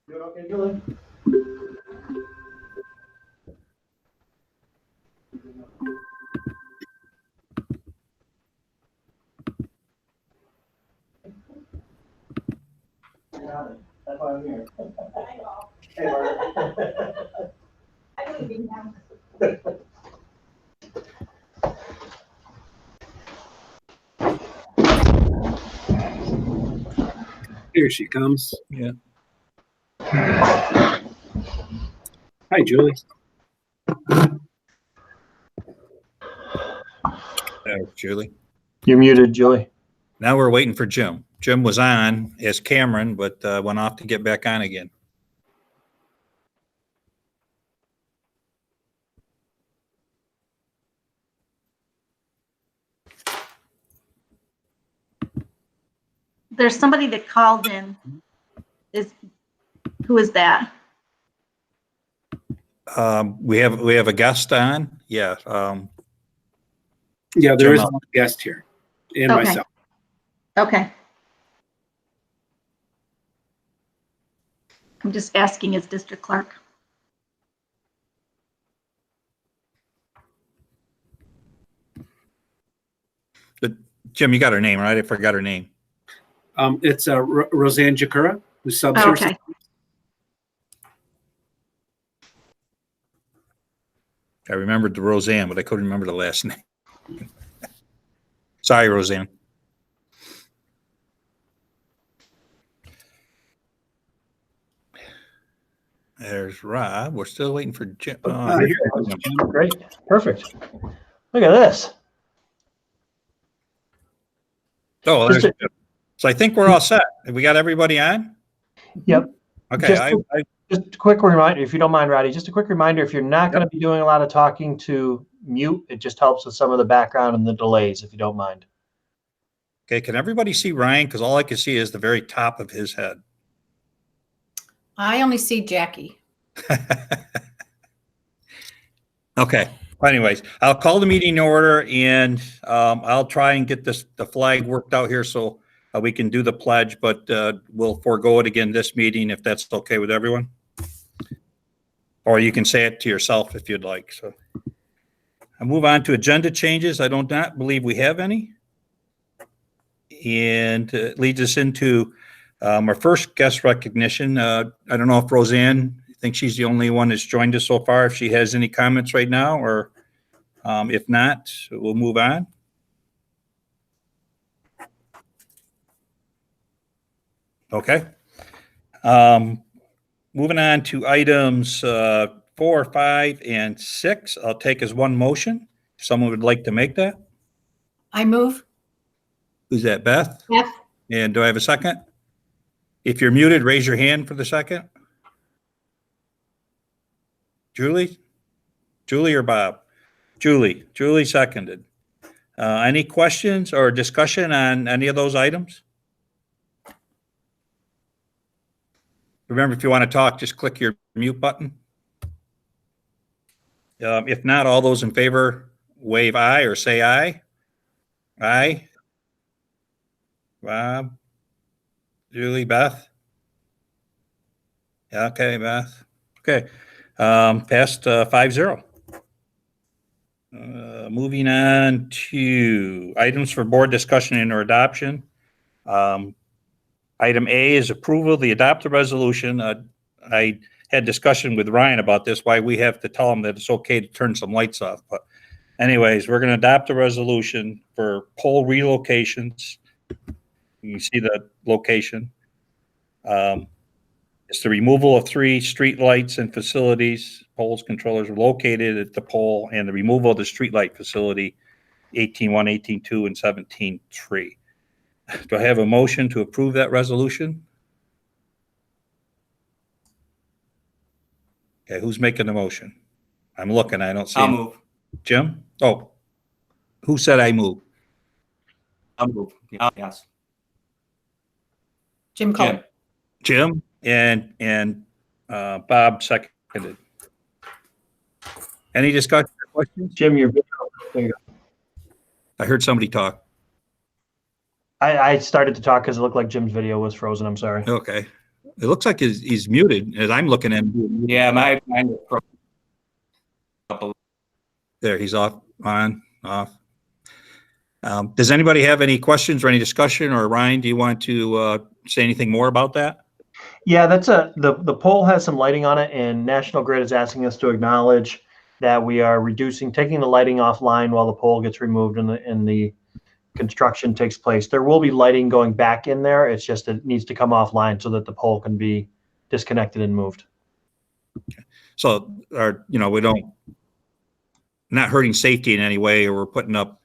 Doing okay, Julie? That's why I'm here. I know. Hey, Mark. I couldn't be down. Here she comes. Yeah. Hi, Julie. There's Julie. You're muted, Julie. Now we're waiting for Jim. Jim was on as Cameron, but went off to get back on again. There's somebody that called in. Who is that? We have a guest on. Yeah. Yeah, there Jim is up. one guest here, and Okay. myself. Okay. I'm just asking his district clerk. But Jim, you got her name, right? I forgot her name. It's Roseanne Jakura, who subs Oh, here. okay. I remembered the Roseanne, but I couldn't remember the last name. Sorry, Roseanne. There's Rob. We're still waiting for Jim. Here. Great. Perfect. Look at this. Oh, there's Jim. So I think we're all set. Have we got everybody on? Yep. Okay. Just a quick reminder, if you don't mind, Roddy, just a quick reminder, if you're not going to be doing a lot of talking, to mute. It just helps with some of the background and the delays, if you don't mind. Okay. Can everybody see Ryan? Because all I can see is the very top of his head. I only see Jackie. Okay. Anyways, I'll call the meeting in order, and I'll try and get the flag worked out here so we can do the pledge, but we'll forego it again this meeting if that's okay with everyone. Or you can say it to yourself if you'd like. So I move on to agenda changes. I do not believe we have any. And it leads us into our first guest recognition. I don't know if Roseanne, I think she's the only one that's joined us so far, if she has any comments right now, or if not, we'll move on. Okay. Moving on to items 4, 5, and 6. I'll take as one motion. If someone would like to make that. I move. Who's that, Beth? Beth. And do I have a second? If you're muted, raise your hand for the second. Julie? Julie or Bob? Julie. Julie seconded. Any questions or discussion on any of those items? Remember, if you want to talk, just click your mute button. If not, all those in favor, wave aye or say aye. Aye. Bob. Julie, Beth. Yeah, okay, Beth. Okay. Passed 5-0. Moving on to items for board discussion and or adoption. Item A is approval of the adopted resolution. I had discussion with Ryan about this, why we have to tell him that it's okay to turn some lights off. But anyways, we're going to adopt a resolution for pole relocations. You can see the location. It's the removal of 3 street lights and facilities. Poles controllers are located at the pole, and the removal of the street light facility, 18.1, 18.2, and 17.3. Do I have a motion to approve that resolution? Okay, who's making the motion? I'm looking, I don't see. I'll move. Jim? Oh, who said I move? I'll move. Yes. Jim Cole. Jim and Bob seconded. Any discussion or questions? Jim, your video. There you go. I heard somebody talk. I started to talk because it looked like Jim's video was frozen. I'm sorry. Okay. It looks like he's muted as I'm looking at him. Yeah, mine was There, he's off, on, off. Does anybody have any questions or any discussion? Or Ryan, do you want to say anything more about that? Yeah, the pole has some lighting on it, and National Grid is asking us to acknowledge that we are taking the lighting offline while the pole gets removed and the construction takes place. There will be lighting going back in there. It's just it needs to come offline so that the pole can be disconnected and moved. So, we don't, not hurting safety in any way, or we're putting up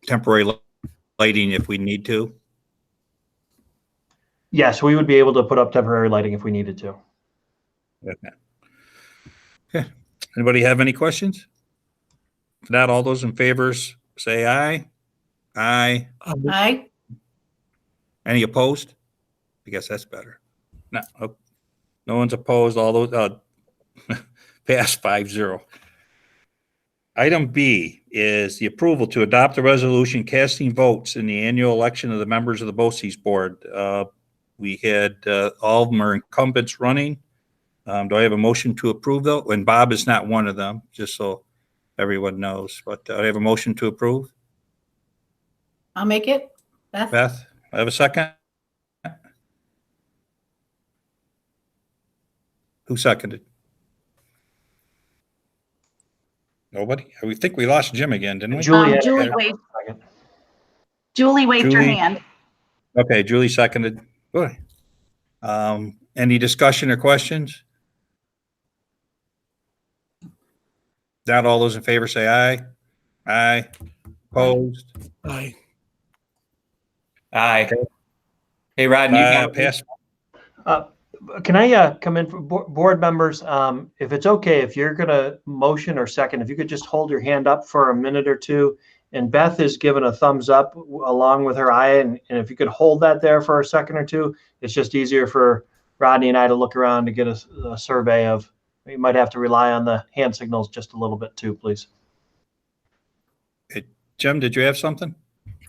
temporary lighting if we need to. Yes, we would be able to put up temporary lighting if we needed to. Okay. Anybody have any questions? If not, all those in favor say aye. Aye. Aye. Any opposed? I guess that's better. No, no one's opposed. All those pass 5-0. Item B is the approval to adopt a resolution casting votes in the annual election of the members of the BOCES board. We had all of them are incumbents running. Do I have a motion to approve though? And Bob is not one of them, just so everyone knows. But I have a motion to approve. I'll make it. Beth? Beth, I have a second. Who seconded? Nobody? We think we lost Jim again, didn't we? Julie, Julie waved her Julie. hand. Okay, Julie seconded. Good. Any discussion or questions? Not all those in favor say aye. Aye. Opposed? Aye. Aye. Hey, Rodney, you got Pass. Can I come in for board members? If it's okay, if you're going to motion or second, if you could just hold your hand up for a minute or two. And Beth is giving a thumbs up along with her eye. And if you could hold that there for a second or two, it's just easier for Rodney and I to look around to get a survey of. You might have to rely on the hand signals just a little bit too, please. Hey, Jim, did you have something?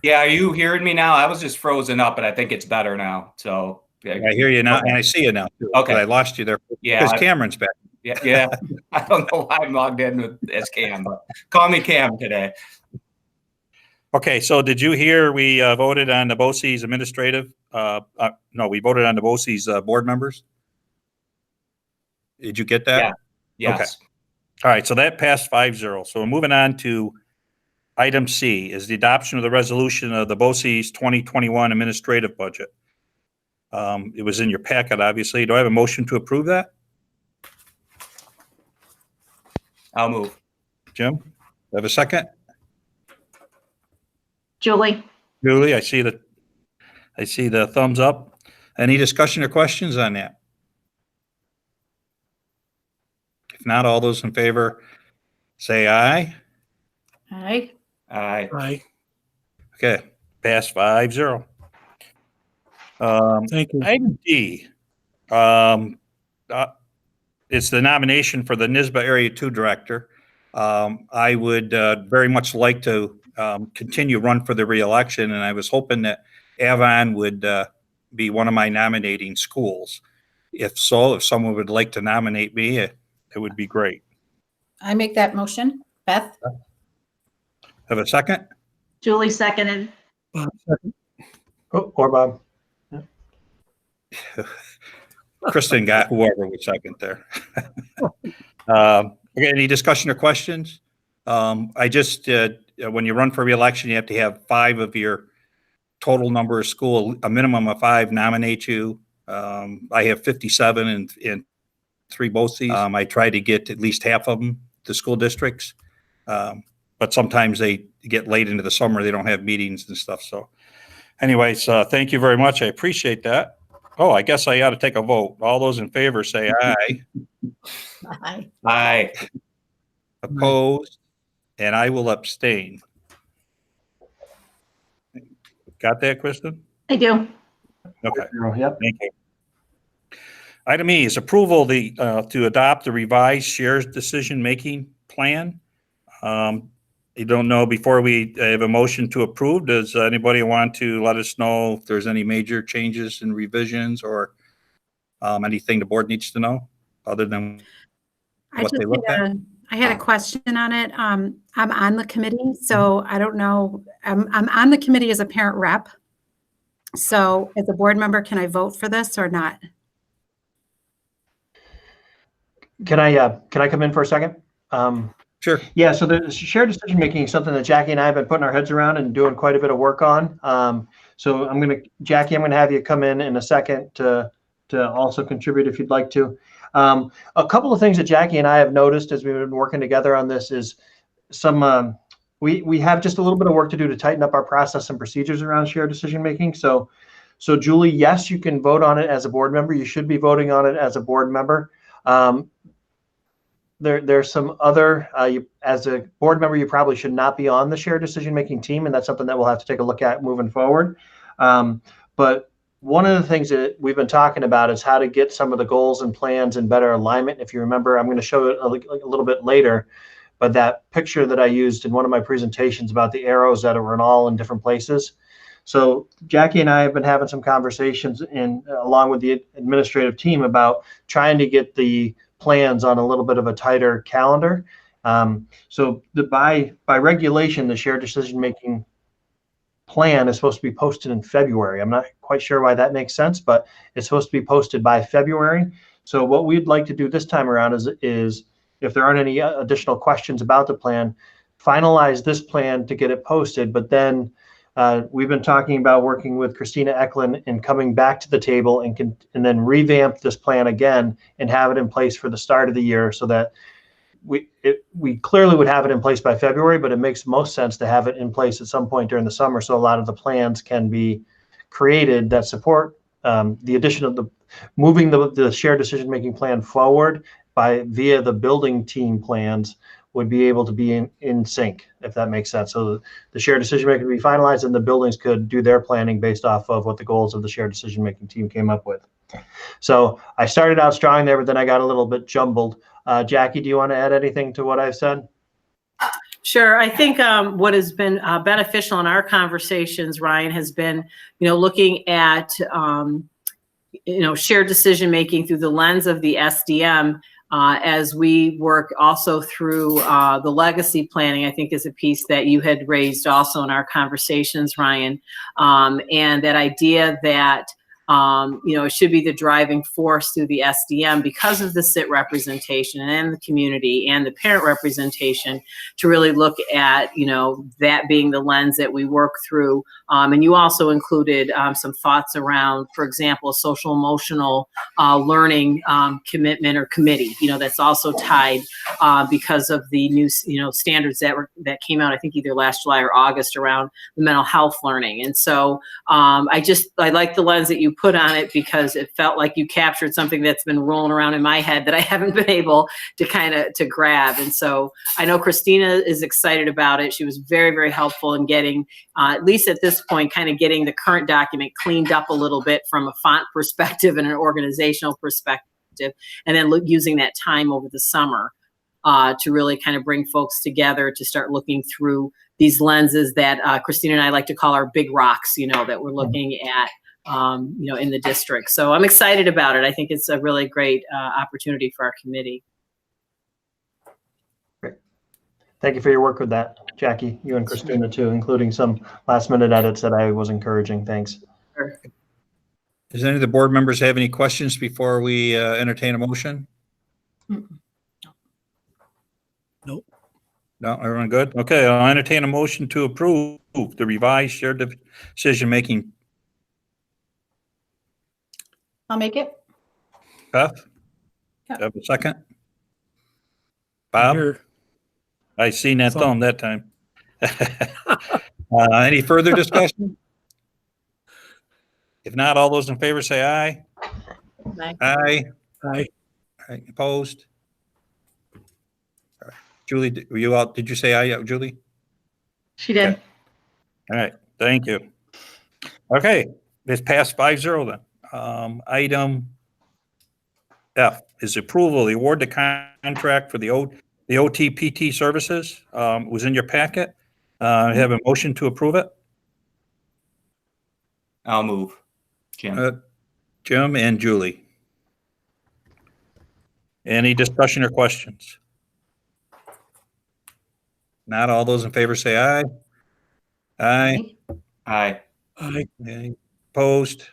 Yeah, are you hearing me now? I was just frozen up, but I think it's better now. So I hear you now, okay. and I see you now too. Okay. I lost you there. Yeah, Because Cameron's back. Yeah. I don't know why I'm logged in as Cam, but call me Cam today. Okay, so did you hear we voted on the BOCES administrative? No, we voted on the BOCES board members. Did you get that? Yeah. Yes. Okay. All right, so that passed 5-0. So we're moving on to item C is the adoption of the resolution of the BOCES 2021 administrative budget. It was in your packet, obviously. Do I have a motion to approve that? I'll move. Jim, do I have a second? Julie, Julie, I see the thumbs up. Any discussion or questions on that? If not, all those in favor say aye. Aye. Aye. Aye. Okay, pass 5-0. Thank you. Item D, it's the nomination for the NISBA Area 2 Director. I would very much like to continue run for the reelection, and I was hoping that Avon would be one of my nominating schools. If so, if someone would like to nominate me, it would be great. I make that motion. Beth? Have a second? Julie seconded. Oh, or Bob. Kristen got whoever would second there. Okay, any discussion or questions? I just, when you run for reelection, you have to have 5 of your total number of school, a minimum of 5 nominate you. I have 57 in 3 BOCES. I try to get at least half of them to school districts. But sometimes they get late into the summer, they don't have meetings and stuff. So anyways, thank you very much. I appreciate that. Oh, I guess I ought to take a vote. All those in favor say aye. Aye. Aye. Opposed, and I will abstain. Got that, Kristen? I do. Okay, Yep. thank you. Item E is approval to adopt the revised shares decision-making plan. You don't know, before we have a motion to approve, does anybody want to let us know if there's any major changes and revisions or Anything the board needs to know other than I what just they looked at? I had a question on it. I'm on the committee, so I don't know. I'm on the committee as a parent rep. So as a board member, can I vote for this or not? Can I come in for a second? Sure. Yeah, so the shared decision making is something that Jackie and I have been putting our heads around and doing quite a bit of work on. So Jackie, I'm gonna have you come in a second to also contribute if you'd like to. A couple of things that Jackie and I have noticed as we've been working together on this is we have just a little bit of work to do to tighten up our process and procedures around shared decision making. So Julie, yes, you can vote on it as a board member. You should be voting on it as a board member. There's some other, as a board member, you probably should not be on the shared decision-making team, and that's something that we'll have to take a look at moving forward. But one of the things that we've been talking about is how to get some of the goals and plans in better alignment. If you remember, I'm going to show it a little bit later, but that picture that I used in one of my presentations about the arrows that are all in different places. So Jackie and I have been having some conversations along with the administrative team about trying to get the plans on a little bit of a tighter calendar. So by regulation, the shared decision-making plan is supposed to be posted in February. I'm not quite sure why that makes sense, but it's supposed to be posted by February. So what we'd like to do this time around is if there aren't any additional questions about the plan, finalize this plan to get it posted. But then we've been talking about working with Christina Eklund and coming back to the table and then revamp this plan again and have it in place for the start of the year so that we clearly would have it in place by February, but it makes most sense to have it in place at some point during the summer so a lot of the plans can be created that support the addition of moving the shared decision-making plan forward via the building team plans would be able to be in sync, if that makes sense. So the shared decision-making would be finalized and the buildings could do their planning based off of what the goals of the shared decision-making team came up with. So I started out strong there, but then I got a little bit jumbled. Jackie, do you want to add anything to what I've said? Sure. I think what has been beneficial in our conversations, Ryan, has been, looking at, shared decision-making through the lens of the SDM as we work also through the legacy planning, I think is a piece that you had raised also in our conversations, Ryan. And that idea that it should be the driving force through the SDM because of the SIT representation and the community and the parent representation to really look at, that being the lens that we work through. And you also included some thoughts around, for example, a social emotional learning commitment or committee, that's also tied because of the new, standards that came out, I think either last July or August around the mental health learning. And so I like the lens that you put on it because it felt like you captured something that's been rolling around in my head that I haven't been able to grab. And so I know Christina is excited about it. She was very, very helpful in getting, at least at this point, kind of getting the current document cleaned up a little bit from a font perspective and an organizational perspective, and then using that time over the summer to really kind of bring folks together to start looking through these lenses that Christina and I like to call our big rocks, that we're looking at, in the district. So I'm excited about it. I think it's a really great opportunity for our committee. Great. Thank you for your work with that, Jackie, you and Christina too, including some last minute edits that I was encouraging. Thanks. Sure. Does any of the board members have any questions before we entertain a motion? Nope. No, everyone good? Okay, I'll entertain a motion to approve the revised shared decision-making. I'll make it. Beth? Yep. Have a second? Bob? Here. I seen that thumb that time. Any further discussion? If not, all those in favor say aye. Aye. Aye. Aye. Aye. Opposed? All right. Julie, were you out? Did you say aye, Julie? She did. Okay. All right. Thank you. Okay. This passed 5-0 then. Item F is approval. The award the contract for the OTPT services was in your packet. I have a motion to approve it. I'll move. Jim. Jim and Julie. Any discussion or questions? Not all those in favor say aye. Aye. Aye. Aye. Aye. Opposed?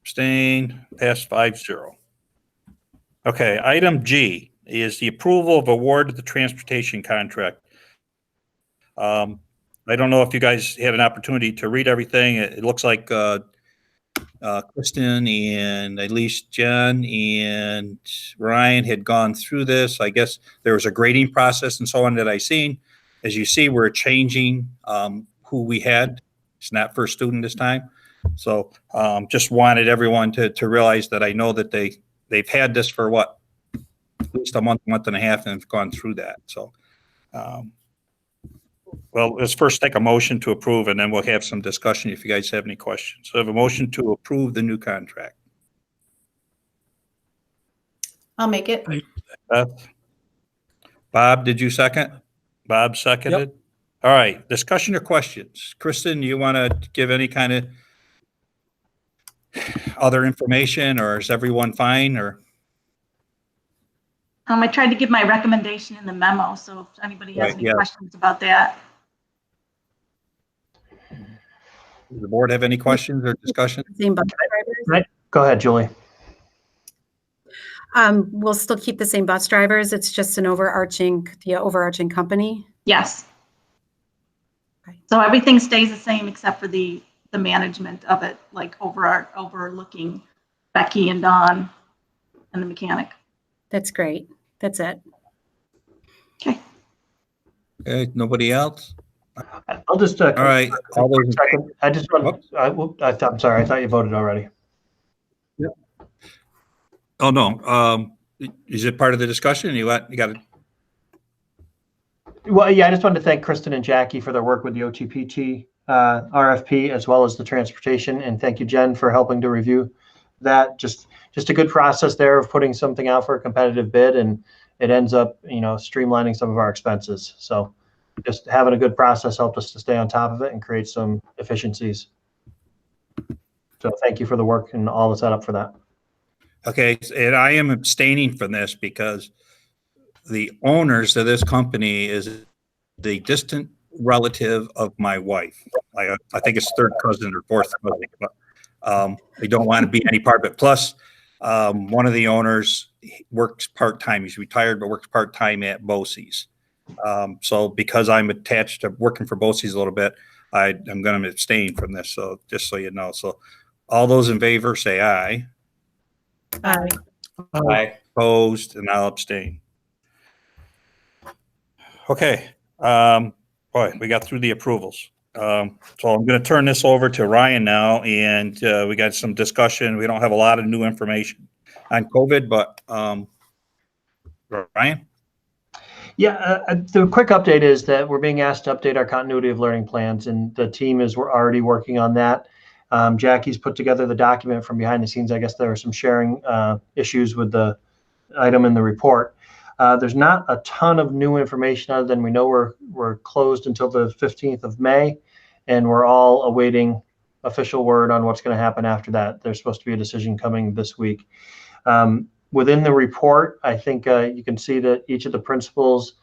Abstain? Passed 5-0. Okay, item G is the approval of award of the transportation contract. I don't know if you guys had an opportunity to read everything. It looks like Kristen and at least Jen and Ryan had gone through this. I guess there was a grading process and so on that I seen. As you see, we're changing who we had. It's not first student this time. So just wanted everyone to realize that I know that they've had this for what? At least a month and a half, and have gone through that. So, well, let's first take a motion to approve, and then we'll have some discussion if you guys have any questions. So I have a motion to approve the new contract. I'll make it. Beth? Bob, did you second? Bob seconded? All right, discussion or questions? Kristen, you want to give any kind of other information, or is everyone fine, or? I tried to give my recommendation in the memo, so if anybody has Right, any yeah. questions about that. Does the board have any questions or discussion? Same bus drivers. Go ahead, Julie. We'll still keep the same bus drivers. It's just the overarching company. Yes. Okay. So everything stays the same except for the management of it, like overlooking Becky and Dawn and the mechanic. That's great. That's it. Okay. Okay, nobody else? I'll just. All right. All those in Second, I just want. I'm sorry. I thought you voted already. Oh, no. Is it part of the discussion? You got it. Well, yeah, I just wanted to thank Kristen and Jackie for their work with the OTPT RFP, as well as the transportation. And thank you, Jen, for helping to review that. Just a good process there of putting something out for a competitive bid, and it ends up, streamlining some of our expenses. So just having a good process helped us to stay on top of it and create some efficiencies. So thank you for the work and all the setup for that. Okay, and I am abstaining from this because the owners of this company is the distant relative of my wife. I think it's third cousin or fourth cousin, but we don't want to be any part of it. Plus, one of the owners works part-time. He's retired, but works part-time at BOCES. So because I'm attached to working for BOCES a little bit, I'm going to abstain from this. So just so you know. So all those in favor say aye. Aye. Aye. Opposed, and I'll abstain. Okay. Boy, we got through the approvals. So I'm going to turn this over to Ryan now, and we got some discussion. We don't have a lot of new information on COVID, but Ryan? Yeah, the quick update is that we're being asked to update our continuity of learning plans, and the team we're already working on that. Jackie's put together the document from behind the scenes. I guess there were some sharing issues with the item in the report. There's not a ton of new information other than we know we're closed until the 15th of May, and we're all awaiting official word on what's going to happen after that. There's supposed to be a decision coming this week. Within the report, I think you can see that each of the principals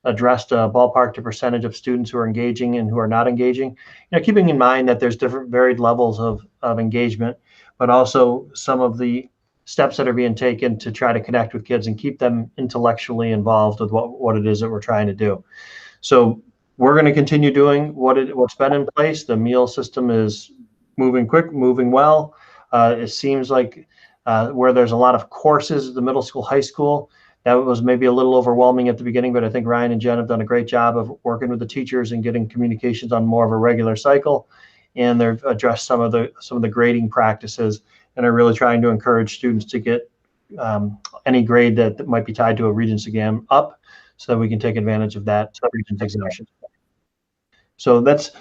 addressed a ballpark to percentage of students who are engaging and who are not engaging. Keeping in mind that there's different varied levels of engagement, but also some of the steps that are being taken to try to connect with kids and keep them intellectually involved with what it is that we're trying to do. So we're going to continue doing what's been in place. The meal system is moving well. It seems like where there's a lot of courses at the middle school, high school, that was maybe a little overwhelming at the beginning, but I think Ryan and Jen have done a great job of working with the teachers and getting communications on more of a regular cycle. And they've addressed some of the grading practices and are really trying to encourage students to get any grade that might be tied to a Regents exam up, so that we can take advantage of that Regents exemption. So there's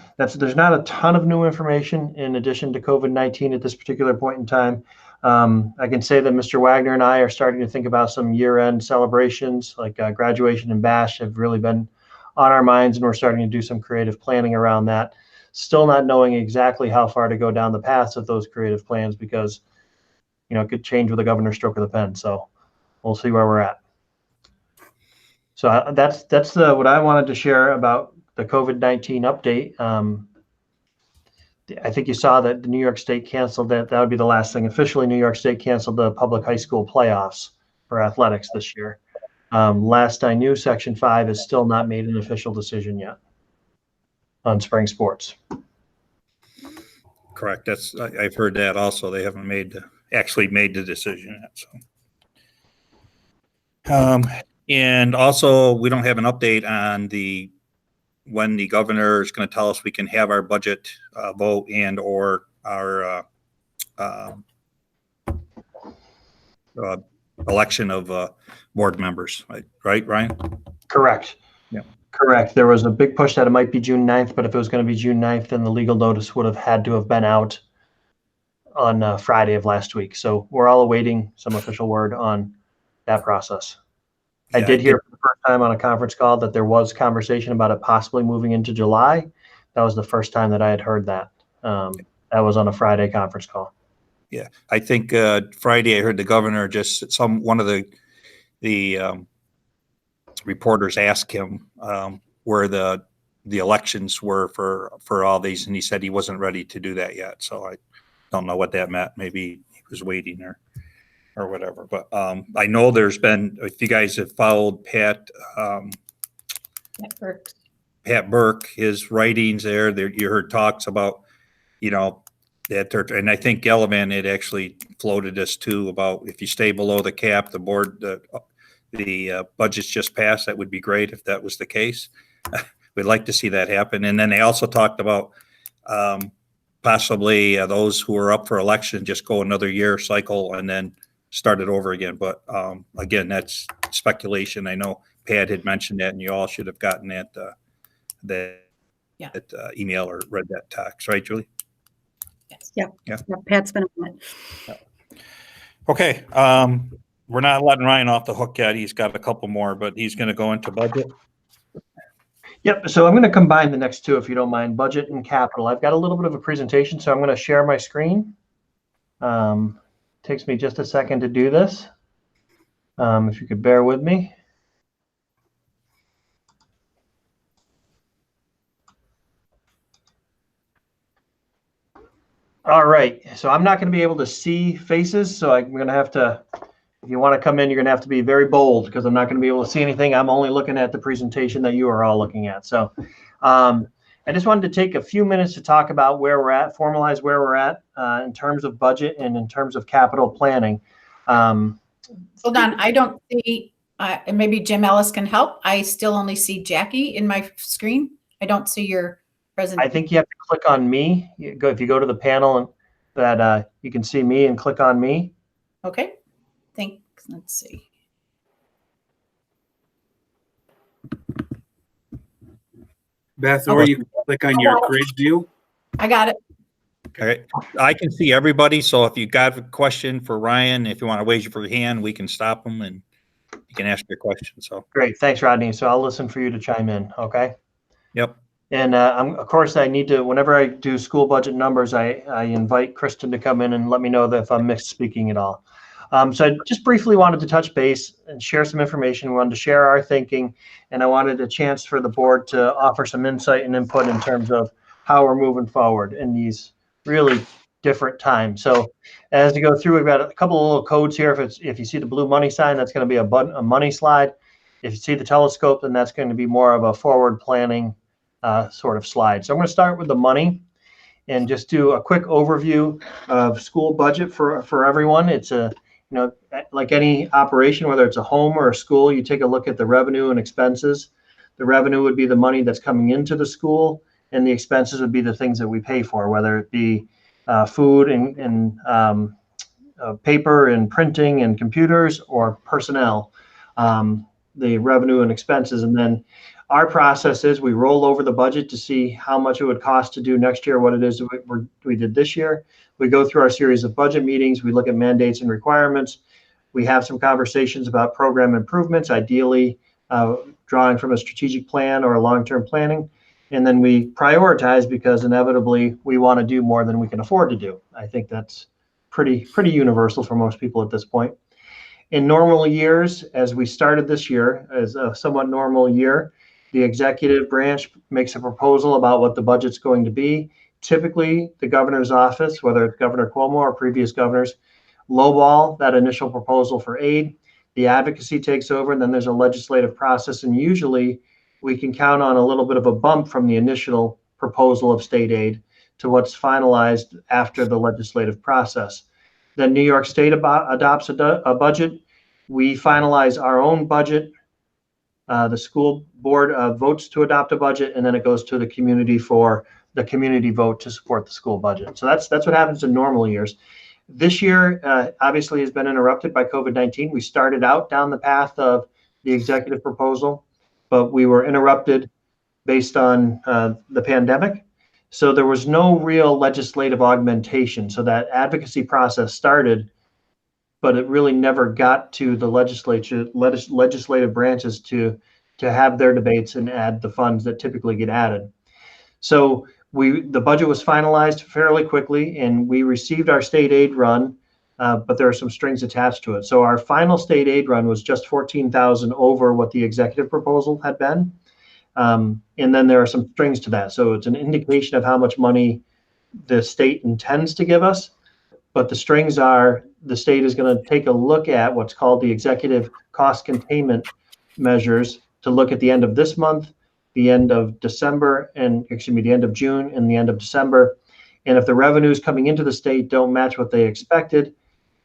not a ton of new information in addition to COVID-19 at this particular point in time. I can say that Mr. Wagner and I are starting to think about some year-end celebrations, like graduation and bash have really been on our minds, and we're starting to do some creative planning around that. Still not knowing exactly how far to go down the paths of those creative plans, because it could change with the governor's stroke of the pen. So we'll see where we're at. So that's what I wanted to share about the COVID-19 update. I think you saw that the New York State canceled that. That would be the last thing. Officially, New York State canceled the public high school playoffs for athletics this year. Last I knew, Section 5 has still not made an official decision yet on spring sports. Correct. I've heard that also. They haven't actually made the decision yet. So. And also, we don't have an update on when the governor is going to tell us we can have our budget vote and or our election of board members. Right, Ryan? Correct. Yeah. Correct. There was a big push that it might be June 9th, but if it was going to be June 9th, then the legal notice would have had to have been out on Friday of last week. So we're all awaiting some official word on that process. I did hear for the first time on a conference call that there was conversation about it possibly moving into July. That was the first time that I had heard that. That was on a Friday conference call. Yeah, I think Friday I heard the governor one of the reporters asked him where the elections were for all these, and he said he wasn't ready to do that yet. So I don't know what that meant. Maybe he was waiting or whatever. But I know there's been, if you guys have followed Pat Burke, his writings there, you heard talks about, that, and I think Gellivan had actually floated this too about if you stay below the cap, the board, the budget's just passed. That would be great if that was the case. We'd like to see that happen. And then they also talked about possibly those who are up for election just go another year cycle and then start it over again. But again, that's speculation. I know Pat had mentioned that, and you all should have gotten that email or read that text, right, Julie? Yes. Yep. Yeah. Yep. Pat's been on it. Yeah. Okay. We're not letting Ryan off the hook yet. He's got a couple more, but he's going to go into budget. Yep. So I'm going to combine the next two, if you don't mind, budget and capital. I've got a little bit of a presentation, so I'm going to share my screen. Takes me just a second to do this. If you could bear with me. All right, so I'm not going to be able to see faces, so I'm going to have to, if you want to come in, you're going to have to be very bold because I'm not going to be able to see anything. I'm only looking at the presentation that you are all looking at. So I just wanted to take a few minutes to talk about where we're at, formalize where we're at in terms of budget and in terms of capital planning. Hold on, I don't see, and maybe Jim Ellis can help. I still only see Jackie in my screen. I don't see your presentation. I think you have to click on me. If you go to the panel and that you can see me and click on me. Okay, thanks. Let's see. Beth, or you can click on your grid view. I got it. Okay. I can see everybody. So if you got a question for Ryan, if you want to raise your hand, we can stop them and you can ask your question. So great. Thanks, Rodney. So I'll listen for you to chime in. Okay. Yep. And of course, I need to, whenever I do school budget numbers, I invite Kristen to come in and let me know that if I'm misspeaking at all. So I just briefly wanted to touch base and share some information. We wanted to share our thinking, and I wanted a chance for the board to offer some insight and input in terms of how we're moving forward in these really different times. So as you go through, we've got a couple of little codes here. If you see the blue money sign, that's going to be a money slide. If you see the telescope, then that's going to be more of a forward planning sort of slide. So I'm going to start with the money and just do a quick overview of school budget for everyone. It's like any operation, whether it's a home or a school, you take a look at the revenue and expenses. The revenue would be the money that's coming into the school, and the expenses would be the things that we pay for, whether it be food and paper and printing and computers or personnel, the revenue and expenses. And then our process is we roll over the budget to see how much it would cost to do next year, what it is we did this year. We go through our series of budget meetings. We look at mandates and requirements. We have some conversations about program improvements, ideally drawing from a strategic plan or a long-term planning. And then we prioritize because inevitably we want to do more than we can afford to do. I think that's pretty universal for most people at this point. In normal years, as we started this year, as a somewhat normal year, the executive branch makes a proposal about what the budget's going to be. Typically, the governor's office, whether it's Governor Cuomo or previous governors, lowball that initial proposal for aid. The advocacy takes over, and then there's a legislative process. And usually we can count on a little bit of a bump from the initial proposal of state aid to what's finalized after the legislative process. Then New York State adopts a budget. We finalize our own budget. The school board votes to adopt a budget, and then it goes to the community for the community vote to support the school budget. So that's what happens in normal years. This year, obviously, has been interrupted by COVID-19. We started out down the path of the executive proposal, but we were interrupted based on the pandemic. So there was no real legislative augmentation. So that advocacy process started, but it really never got to the legislative branches to have their debates and add the funds that typically get added. So the budget was finalized fairly quickly, and we received our state aid run, but there are some strings attached to it. So our final state aid run was just $14,000 over what the executive proposal had been. And then there are some strings to that. So it's an indication of how much money the state intends to give us. But the strings are the state is going to take a look at what's called the executive cost containment measures to look at the end of this month, the end of December, and the end of June and the end of December. And if the revenues coming into the state don't match what they expected,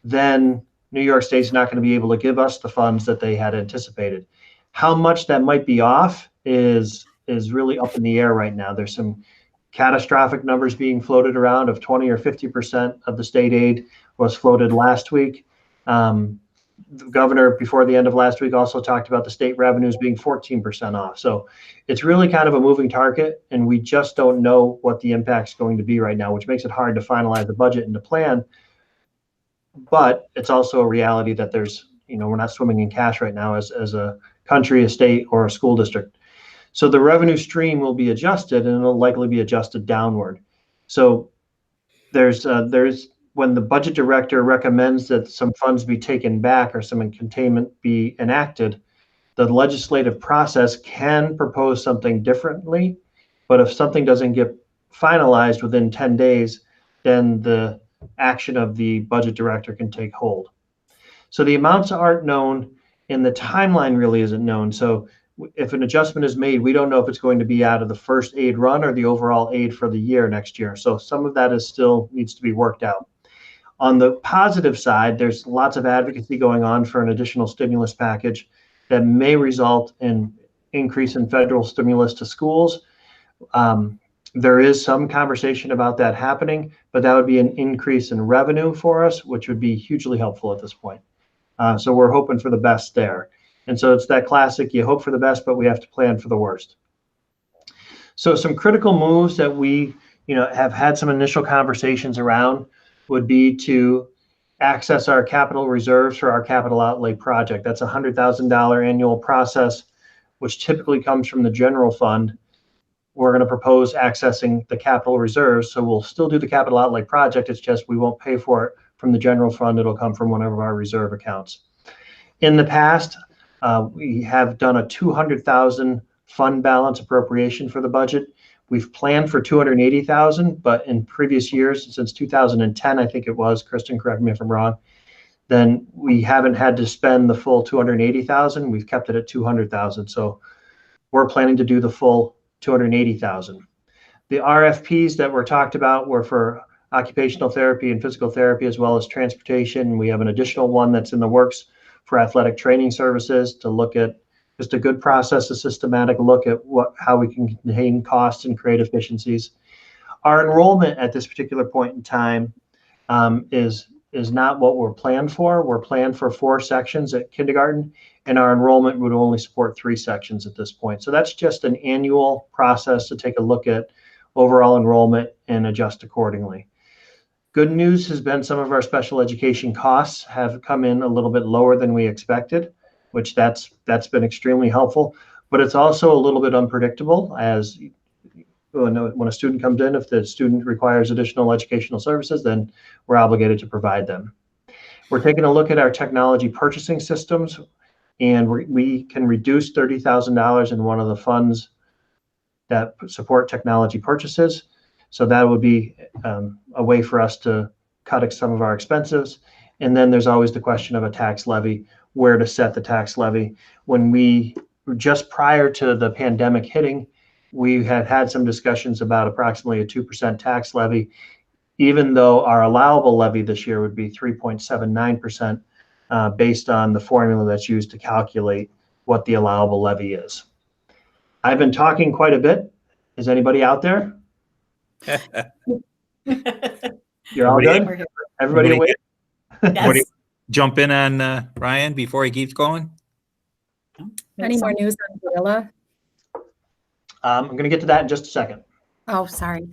then New York State's not going to be able to give us the funds that they had anticipated. How much that might be off is really up in the air right now. There's some catastrophic numbers being floated around of 20 or 50% of the state aid was floated last week. The governor, before the end of last week, also talked about the state revenues being 14% off. So it's really kind of a moving target, and we just don't know what the impact's going to be right now, which makes it hard to finalize the budget and to plan. But it's also a reality that we're not swimming in cash right now as a country, a state, or a school district. So the revenue stream will be adjusted, and it'll likely be adjusted downward. So there's when the budget director recommends that some funds be taken back or some containment be enacted, the legislative process can propose something differently. But if something doesn't get finalized within 10 days, then the action of the budget director can take hold. So the amounts aren't known, and the timeline really isn't known. So if an adjustment is made, we don't know if it's going to be out of the first aid run or the overall aid for the year next year. So some of that is still needs to be worked out. On the positive side, there's lots of advocacy going on for an additional stimulus package that may result in increase in federal stimulus to schools. There is some conversation about that happening, but that would be an increase in revenue for us, which would be hugely helpful at this point. So we're hoping for the best there. And so it's that classic, you hope for the best, but we have to plan for the worst. So some critical moves that we have had some initial conversations around would be to access our capital reserves for our capital outlay project. That's a $100,000 annual process, which typically comes from the general fund. We're going to propose accessing the capital reserves. So we'll still do the capital outlay project. It's just we won't pay for it from the general fund. It'll come from one of our reserve accounts. In the past, we have done a $200,000 fund balance appropriation for the budget. We've planned for $280,000, but in previous years, since 2010, I think it was, Kristen, correct me if I'm wrong, then we haven't had to spend the full $280,000. We've kept it at $200,000. So we're planning to do the full $280,000. The RFPs that were talked about were for occupational therapy and physical therapy, as well as transportation. We have an additional one that's in the works for athletic training services to look at just a good process, a systematic look at how we can contain costs and create efficiencies. Our enrollment at this particular point in time is not what we're planned for. We're planned for 4 sections at kindergarten, and our enrollment would only support 3 sections at this point. So that's just an annual process to take a look at overall enrollment and adjust accordingly. Good news has been some of our special education costs have come in a little bit lower than we expected, which that's been extremely helpful. But it's also a little bit unpredictable, as when a student comes in, if the student requires additional educational services, then we're obligated to provide them. We're taking a look at our technology purchasing systems, and we can reduce $30,000 in one of the funds that support technology purchases. So that would be a way for us to cut some of our expenses. And then there's always the question of a tax levy, where to set the tax levy. When we, just prior to the pandemic hitting, we had some discussions about approximately a 2% tax levy, even though our allowable levy this year would be 3.79% based on the formula that's used to calculate what the allowable levy is. I've been talking quite a bit. Is anybody out there? You're all good? Everybody awake? Yes. Jump in on Ryan before he keeps going? Any more news on Gorilla? I'm going to get to that in just a second. Oh, sorry.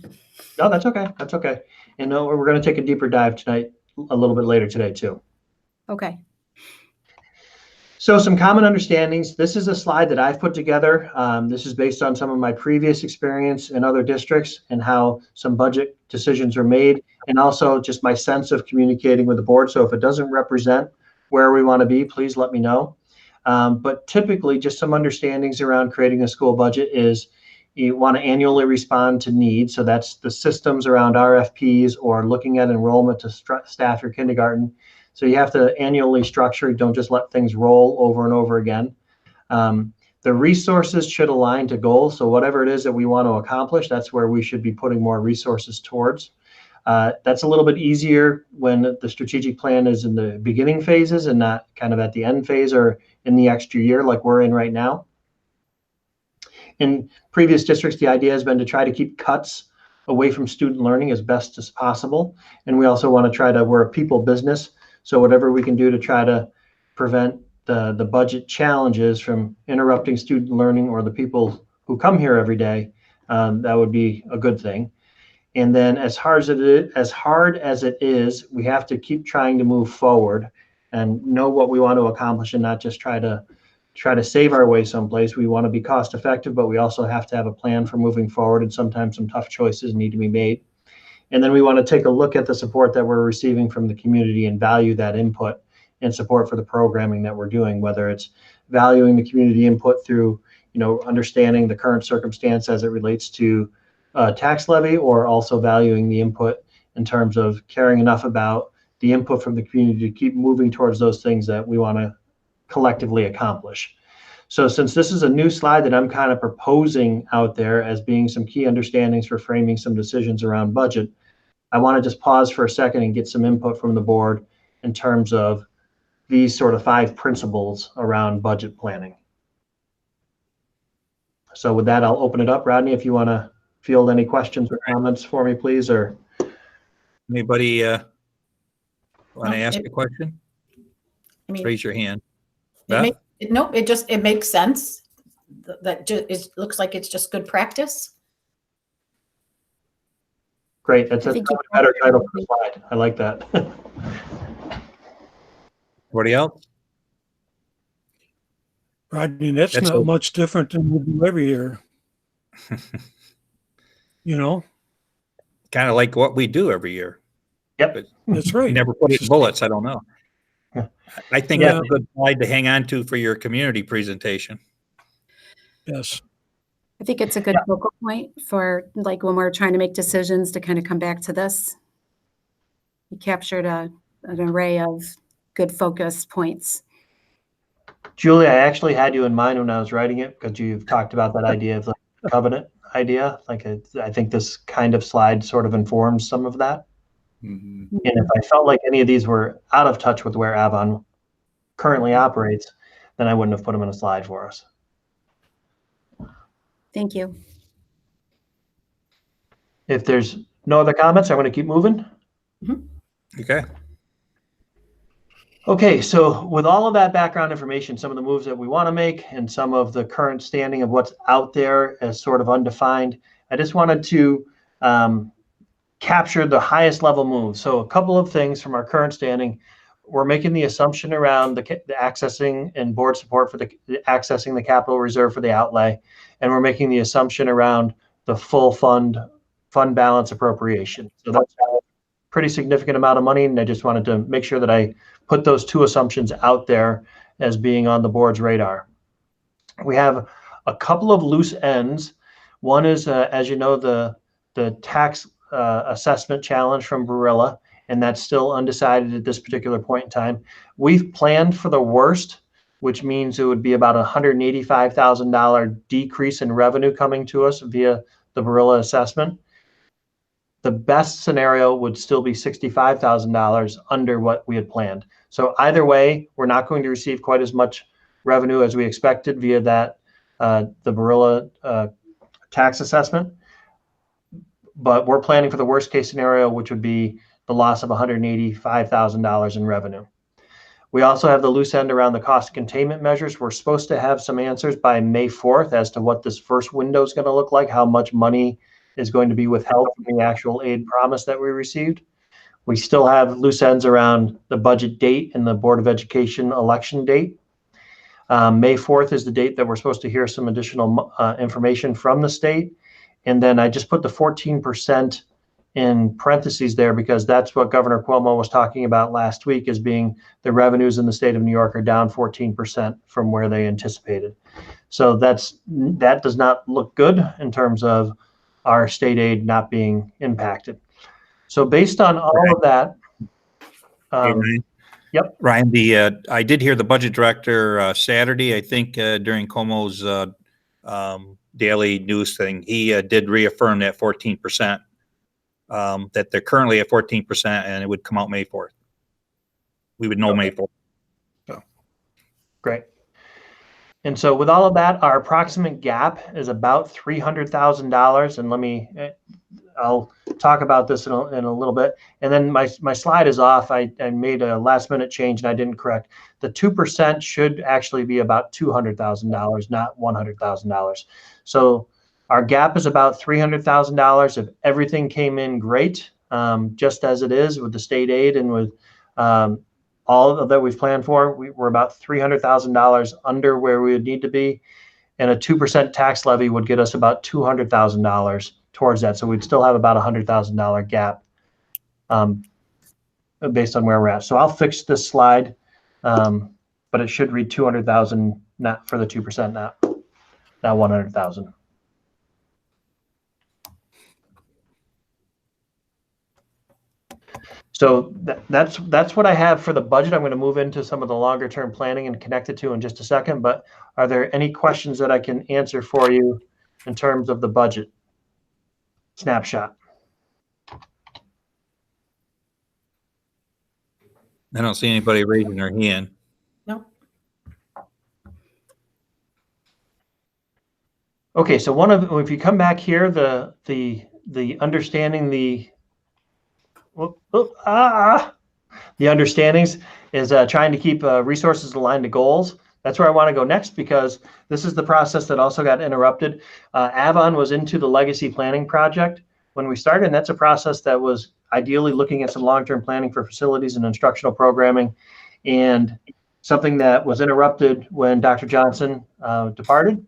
No, that's okay. That's okay. And we're going to take a deeper dive tonight, a little bit later today too. Okay. So some common understandings. This is a slide that I've put together. This is based on some of my previous experience in other districts and how some budget decisions are made, and also just my sense of communicating with the board. So if it doesn't represent where we want to be, please let me know. But typically, just some understandings around creating a school budget is you want to annually respond to needs. So that's the systems around RFPs or looking at enrollment to staff your kindergarten. So you have to annually structure, don't just let things roll over and over again. The resources should align to goals. So whatever it is that we want to accomplish, that's where we should be putting more resources towards. That's a little bit easier when the strategic plan is in the beginning phases and not kind of at the end phase or in the extra year like we're in right now. In previous districts, the idea has been to try to keep cuts away from student learning as best as possible. And we also want to we're a people business. So whatever we can do to try to prevent the budget challenges from interrupting student learning or the people who come here every day, that would be a good thing. And then as hard as it is, we have to keep trying to move forward and know what we want to accomplish and not just try to save our way someplace. We want to be cost effective, but we also have to have a plan for moving forward. And sometimes some tough choices need to be made. And then we want to take a look at the support that we're receiving from the community and value that input and support for the programming that we're doing, whether it's valuing the community input through, understanding the current circumstance as it relates to tax levy, or also valuing the input in terms of caring enough about the input from the community to keep moving towards those things that we want to collectively accomplish. So since this is a new slide that I'm kind of proposing out there as being some key understandings for framing some decisions around budget, I want to just pause for a second and get some input from the board in terms of these sort of 5 principles around budget planning. So with that, I'll open it up. Rodney, if you want to field any questions or comments for me, please, or Anybody want to ask a question? I mean, Raise your hand. it makes sense. It looks like it's just good practice. great. That's a better title for the slide. I like that. Anybody else? Rodney, that's not much different than we do every year. Kind of like what we do every year. Yep. But That's right. we never put it in bullets. I don't know. I think that's a good slide to hang on to for your community presentation. Yes. I think it's a good focal point for like when we're trying to make decisions to kind of come back to this. You captured an array of good focus points. Julie, I actually had you in mind when I was writing it because you've talked about that idea of the covenant idea. Like I think this kind of slide sort of informs some of that. Mm-hmm. And if I felt like any of these were out of touch with where Avon currently operates, then I wouldn't have put them in a slide for us. Thank you. If there's no other comments, I'm going to keep moving. Mm-hmm. Okay. Okay, so with all of that background information, some of the moves that we want to make and some of the current standing of what's out there as sort of undefined, I just wanted to capture the highest level moves. So a couple of things from our current standing. We're making the assumption around the accessing and board support for the accessing the capital reserve for the outlay. And we're making the assumption around the full fund balance appropriation. So that's pretty significant amount of money, and I just wanted to make sure that I put those two assumptions out there as being on the board's radar. We have a couple of loose ends. One is, as you know, the tax assessment challenge from Barilla, and that's still undecided at this particular point in time. We've planned for the worst, which means it would be about a $185,000 decrease in revenue coming to us via the Barilla assessment. The best scenario would still be $65,000 under what we had planned. So either way, we're not going to receive quite as much revenue as we expected via that the Barilla tax assessment. But we're planning for the worst case scenario, which would be the loss of $185,000 in revenue. We also have the loose end around the cost containment measures. We're supposed to have some answers by May 4th as to what this first window is going to look like, how much money is going to be withheld from the actual aid promise that we received. We still have loose ends around the budget date and the Board of Education election date. May 4th is the date that we're supposed to hear some additional information from the state. And then I just put the 14% in parentheses there because that's what Governor Cuomo was talking about last week as being the revenues in the state of New York are down 14% from where they anticipated. So that does not look good in terms of our state aid not being impacted. So based on all of that, yep. Ryan, I did hear the budget director Saturday, I think during Cuomo's daily news thing, he did reaffirm that 14%, that they're currently at 14% and it would come out May 4th. We would know May 4th. So. Great. And so with all of that, our approximate gap is about $300,000. And I'll talk about this in a little bit. And then my slide is off. I made a last minute change and I didn't correct. The 2% should actually be about $200,000, not $100,000. So our gap is about $300,000. If everything came in great, just as it is with the state aid and with all that we've planned for, we're about $300,000 under where we would need to be. And a 2% tax levy would get us about $200,000 towards that. So we'd still have about $100,000 gap based on where we're at. So I'll fix this slide, but it should read 200,000, not for the 2%, not 100,000. So that's what I have for the budget. I'm going to move into some of the longer term planning and connect it to in just a second. But are there any questions that I can answer for you in terms of the budget snapshot? I don't see anybody raising their hand. No. Okay, so if you come back here, the understanding the understandings is trying to keep resources aligned to goals. That's where I want to go next because this is the process that also got interrupted. Avon was into the legacy planning project when we started, and that's a process that was ideally looking at some long-term planning for facilities and instructional programming, and something that was interrupted when Dr. Johnson departed.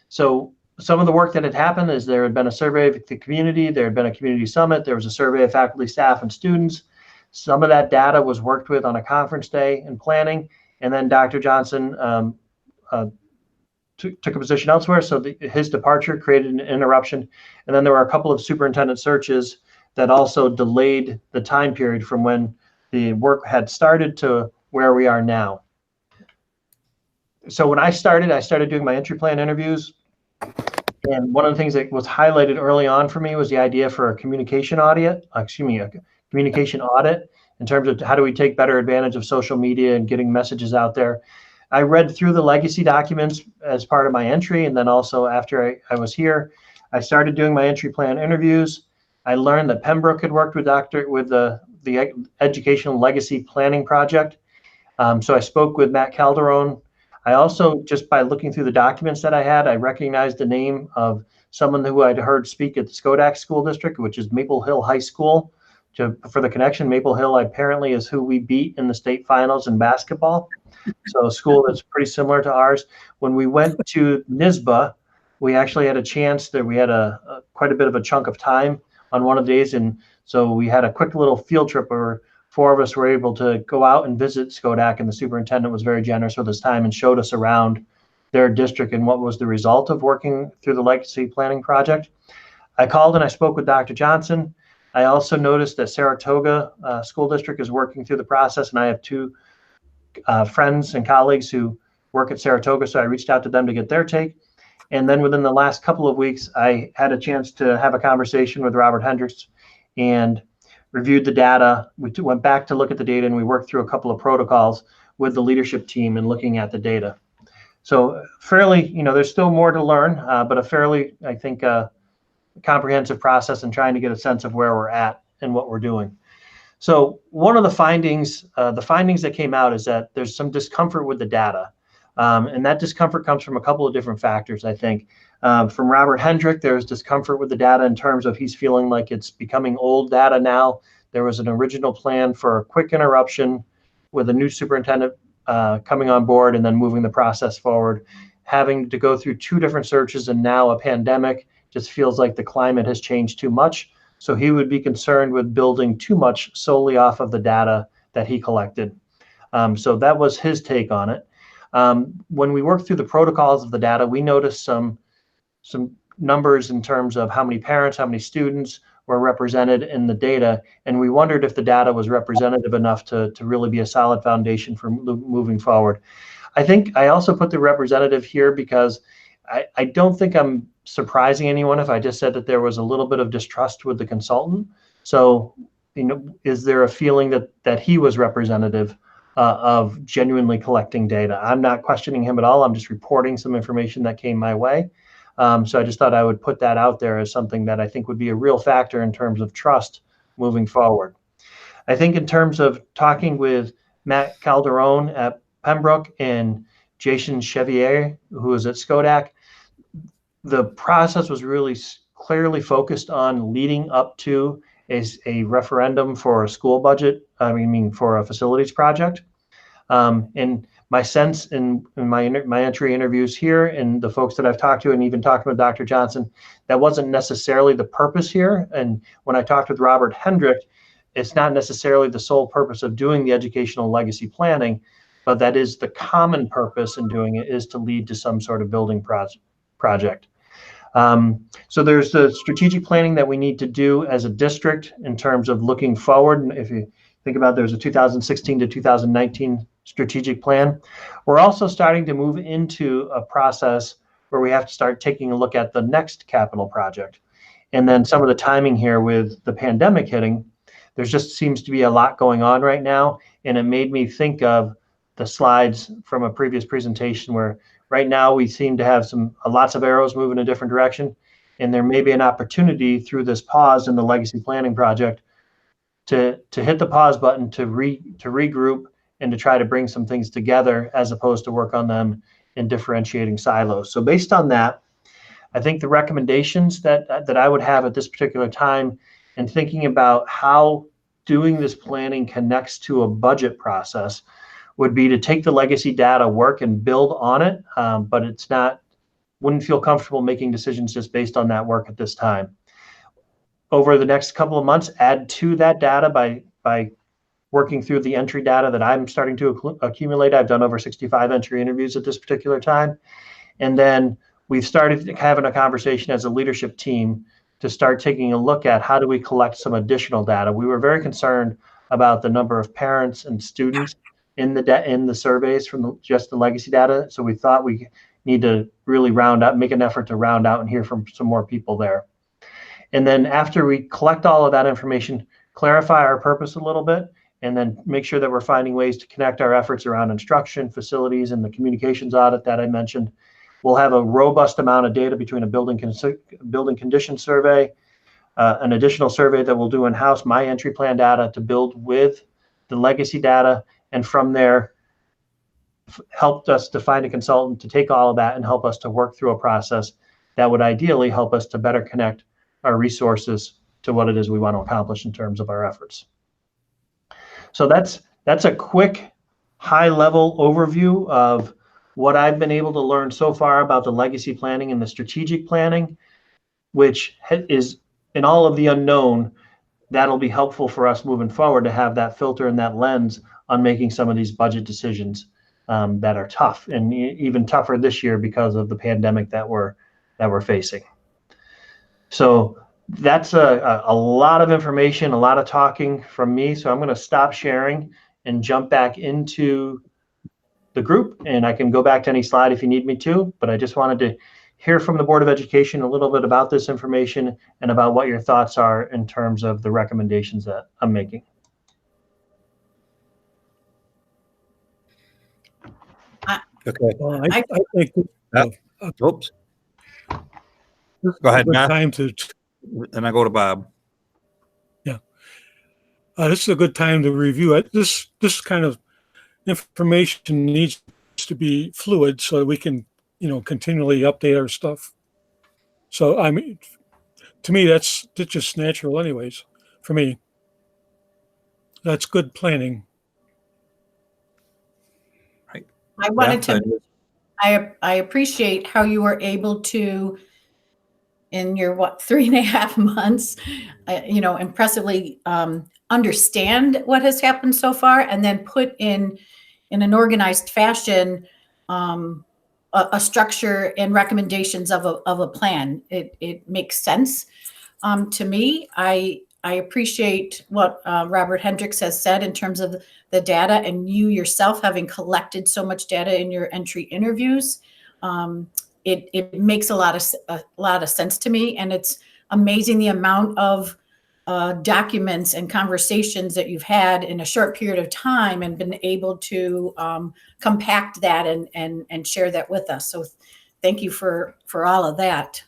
So some of the work that had happened is there had been a survey of the community, there had been a community summit, there was a survey of faculty, staff, and students. Some of that data was worked with on a conference day in planning, and then Dr. Johnson took a position elsewhere, so his departure created an interruption. And then there were a couple of superintendent searches that also delayed the time period from when the work had started to where we are now. So when I started doing my entry plan interviews. And one of the things that was highlighted early on for me was the idea for a communication audit in terms of how do we take better advantage of social media and getting messages out there. I read through the legacy documents as part of my entry. And then also after I was here, I started doing my entry plan interviews. I learned that Pembroke had worked with the Educational Legacy Planning Project. So I spoke with Matt Calderon. I also, just by looking through the documents that I had, I recognized the name of someone who I'd heard speak at the Skodak School District, which is Maple Hill High School. For the connection, Maple Hill apparently is who we beat in the state finals in basketball. So a school that's pretty similar to ours. When we went to NYSBA, we actually had a chance that we had quite a bit of a chunk of time on one of the days. And so we had a quick little field trip where 4 of us were able to go out and visit Skodak, and the superintendent was very generous with his time and showed us around their district and what was the result of working through the legacy planning project. I called and I spoke with Dr. Johnson. I also noticed that Saratoga School District is working through the process, and I have 2 friends and colleagues who work at Saratoga, so I reached out to them to get their take. And then within the last couple of weeks, I had a chance to have a conversation with Robert Hendricks and reviewed the data. We went back to look at the data, and we worked through a couple of protocols with the leadership team and looking at the data. So fairly, there's still more to learn, but a fairly, I think, comprehensive process and trying to get a sense of where we're at and what we're doing. So one of the findings that came out is that there's some discomfort with the data. And that discomfort comes from a couple of different factors, I think. From Robert Hendrick, there's discomfort with the data in terms of he's feeling like it's becoming old data now. There was an original plan for a quick interruption with a new superintendent coming on board and then moving the process forward. Having to go through 2 different searches and now a pandemic just feels like the climate has changed too much. So he would be concerned with building too much solely off of the data that he collected. So that was his take on it. When we worked through the protocols of the data, we noticed some numbers in terms of how many parents, how many students were represented in the data, and we wondered if the data was representative enough to really be a solid foundation for moving forward. I think I also put the representative here because I don't think I'm surprising anyone if I just said that there was a little bit of distrust with the consultant. So, is there a feeling that he was representative of genuinely collecting data? I'm not questioning him at all. I'm just reporting some information that came my way. So I just thought I would put that out there as something that I think would be a real factor in terms of trust moving forward. I think in terms of talking with Matt Calderon at Pembroke and Jason Chevier, who is at Skodak, the process was really clearly focused on leading up to a referendum for a school budget, for a facilities project. And my sense in my entry interviews here and the folks that I've talked to and even talking with Dr. Johnson, that wasn't necessarily the purpose here. And when I talked with Robert Hendrick, it's not necessarily the sole purpose of doing the educational legacy planning, but that is the common purpose in doing it is to lead to some sort of building project. So there's the strategic planning that we need to do as a district in terms of looking forward. And if you think about there's a 2016 to 2019 strategic plan. We're also starting to move into a process where we have to start taking a look at the next capital project. And then some of the timing here with the pandemic hitting, there just seems to be a lot going on right now. And it made me think of the slides from a previous presentation where right now we seem to have lots of arrows moving in a different direction. And there may be an opportunity through this pause in the legacy planning project to hit the pause button, to regroup and to try to bring some things together as opposed to work on them in differentiating silos. So based on that, I think the recommendations that I would have at this particular time and thinking about how doing this planning connects to a budget process would be to take the legacy data work and build on it, but wouldn't feel comfortable making decisions just based on that work at this time. Over the next couple of months, add to that data by working through the entry data that I'm starting to accumulate. I've done over 65 entry interviews at this particular time. And then we've started having a conversation as a leadership team to start taking a look at how do we collect some additional data. We were very concerned about the number of parents and students in the surveys from just the legacy data. So we thought we need to really make an effort to round out and hear from some more people there. And then after we collect all of that information, clarify our purpose a little bit, and then make sure that we're finding ways to connect our efforts around instruction, facilities, and the communications audit that I mentioned. We'll have a robust amount of data between a building condition survey, an additional survey that we'll do in-house, my entry plan data to build with the legacy data, and from there, helped us to find a consultant to take all of that and help us to work through a process that would ideally help us to better connect our resources to what it is we want to accomplish in terms of our efforts. So that's a quick high-level overview of what I've been able to learn so far about the legacy planning and the strategic planning, which is in all of the unknown, that'll be helpful for us moving forward to have that filter and that lens on making some of these budget decisions that are tough, and even tougher this year because of the pandemic that we're facing. So that's a lot of information, a lot of talking from me. So I'm going to stop sharing and jump back into the group, and I can go back to any slide if you need me to, but I just wanted to hear from the Board of Education a little bit about this information and about what your thoughts are in terms of the recommendations that I'm making. Okay. Well, I think Oops. this is Go ahead, a good Matt. time to, And I go to Bob. this is a good time to review it. This kind of information needs to be fluid so that we can, continually update our stuff. So, I mean, to me, that's just natural anyways, for me. That's good planning. I wanted Beth, to, I appreciate how you were able to, in your 3.5 months, impressively understand what has happened so far, and then put in an organized fashion a structure and recommendations of a plan. It makes sense to me. I appreciate what Robert Hendricks has said in terms of the data, and you yourself having collected so much data in your entry interviews. It makes a lot of sense to me, and it's amazing the amount of documents and conversations that you've had in a short period of time, and been able to compact that and share that with us. So thank you for all of that.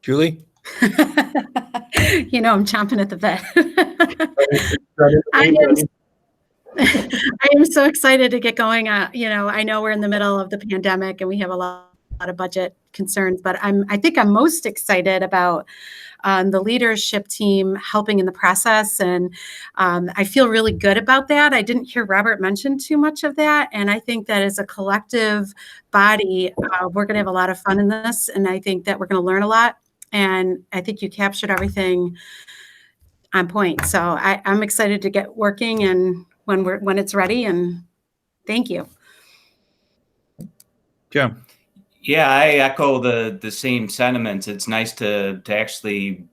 Julie? I'm chomping at the bit. I am so excited to get going. I know we're in the middle of the pandemic and we have a lot of budget concerns, but I think I'm most excited about the leadership team helping in the process. And I feel really good about that. I didn't hear Robert mention too much of that. And I think that as a collective body, we're going to have a lot of fun in this. And I think that we're going to learn a lot. And I think you captured everything on point. So I'm excited to get working and when it's ready. And thank you. Jim? Yeah, I echo the same sentiments. It's nice to actually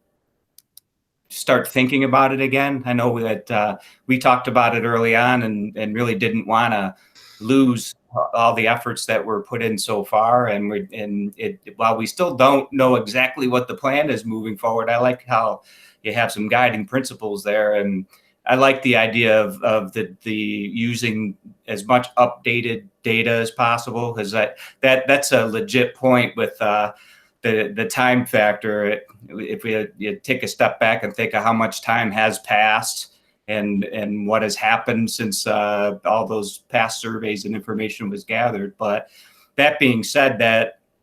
start thinking about it again. I know that we talked about it early on and really didn't want to lose all the efforts that were put in so far. And while we still don't know exactly what the plan is moving forward, I like how you have some guiding principles there. And I like the idea of the using as much updated data as possible, because that's a legit point with the time factor. If you take a step back and think of how much time has passed and what has happened since all those past surveys and information was gathered. But that being said,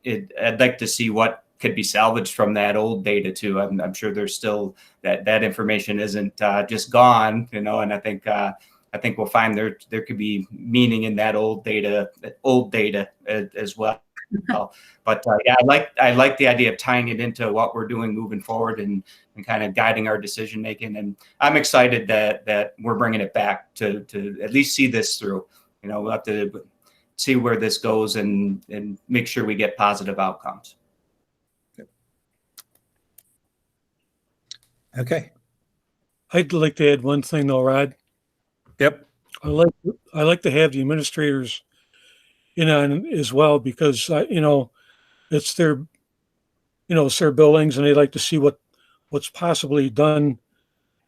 I'd like to see what could be salvaged from that old data too. I'm sure there's still that information isn't just gone, and I think we'll find there could be meaning in that old data as well. But yeah, I like the idea of tying it into what we're doing moving forward and kind of guiding our decision making. And I'm excited that we're bringing it back to at least see this through. We'll have to see where this goes and make sure we get positive outcomes. Okay. I'd like to add one thing though, Rod. Yep. I like to have the administrators in on as well, because it's their buildings, and they like to see what's possibly done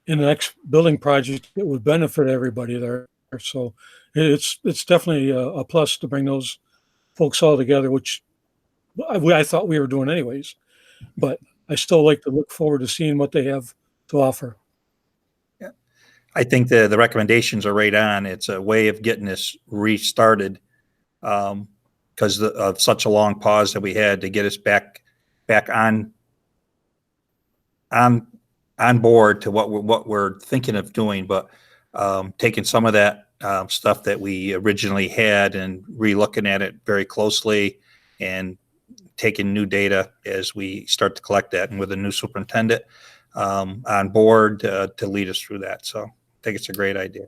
in the next building project that would benefit everybody there. So it's definitely a plus to bring those folks all together, which I thought we were doing anyways, but I still like to look forward to seeing what they have to offer. Yeah, I think the recommendations are right on. It's a way of getting this restarted because of such a long pause that we had to get us back on board to what we're thinking of doing, but taking some of that stuff that we originally had and re-looking at it very closely and take in new data as we start to collect that, and with a new superintendent on board to lead us through that. So I think it's a great idea.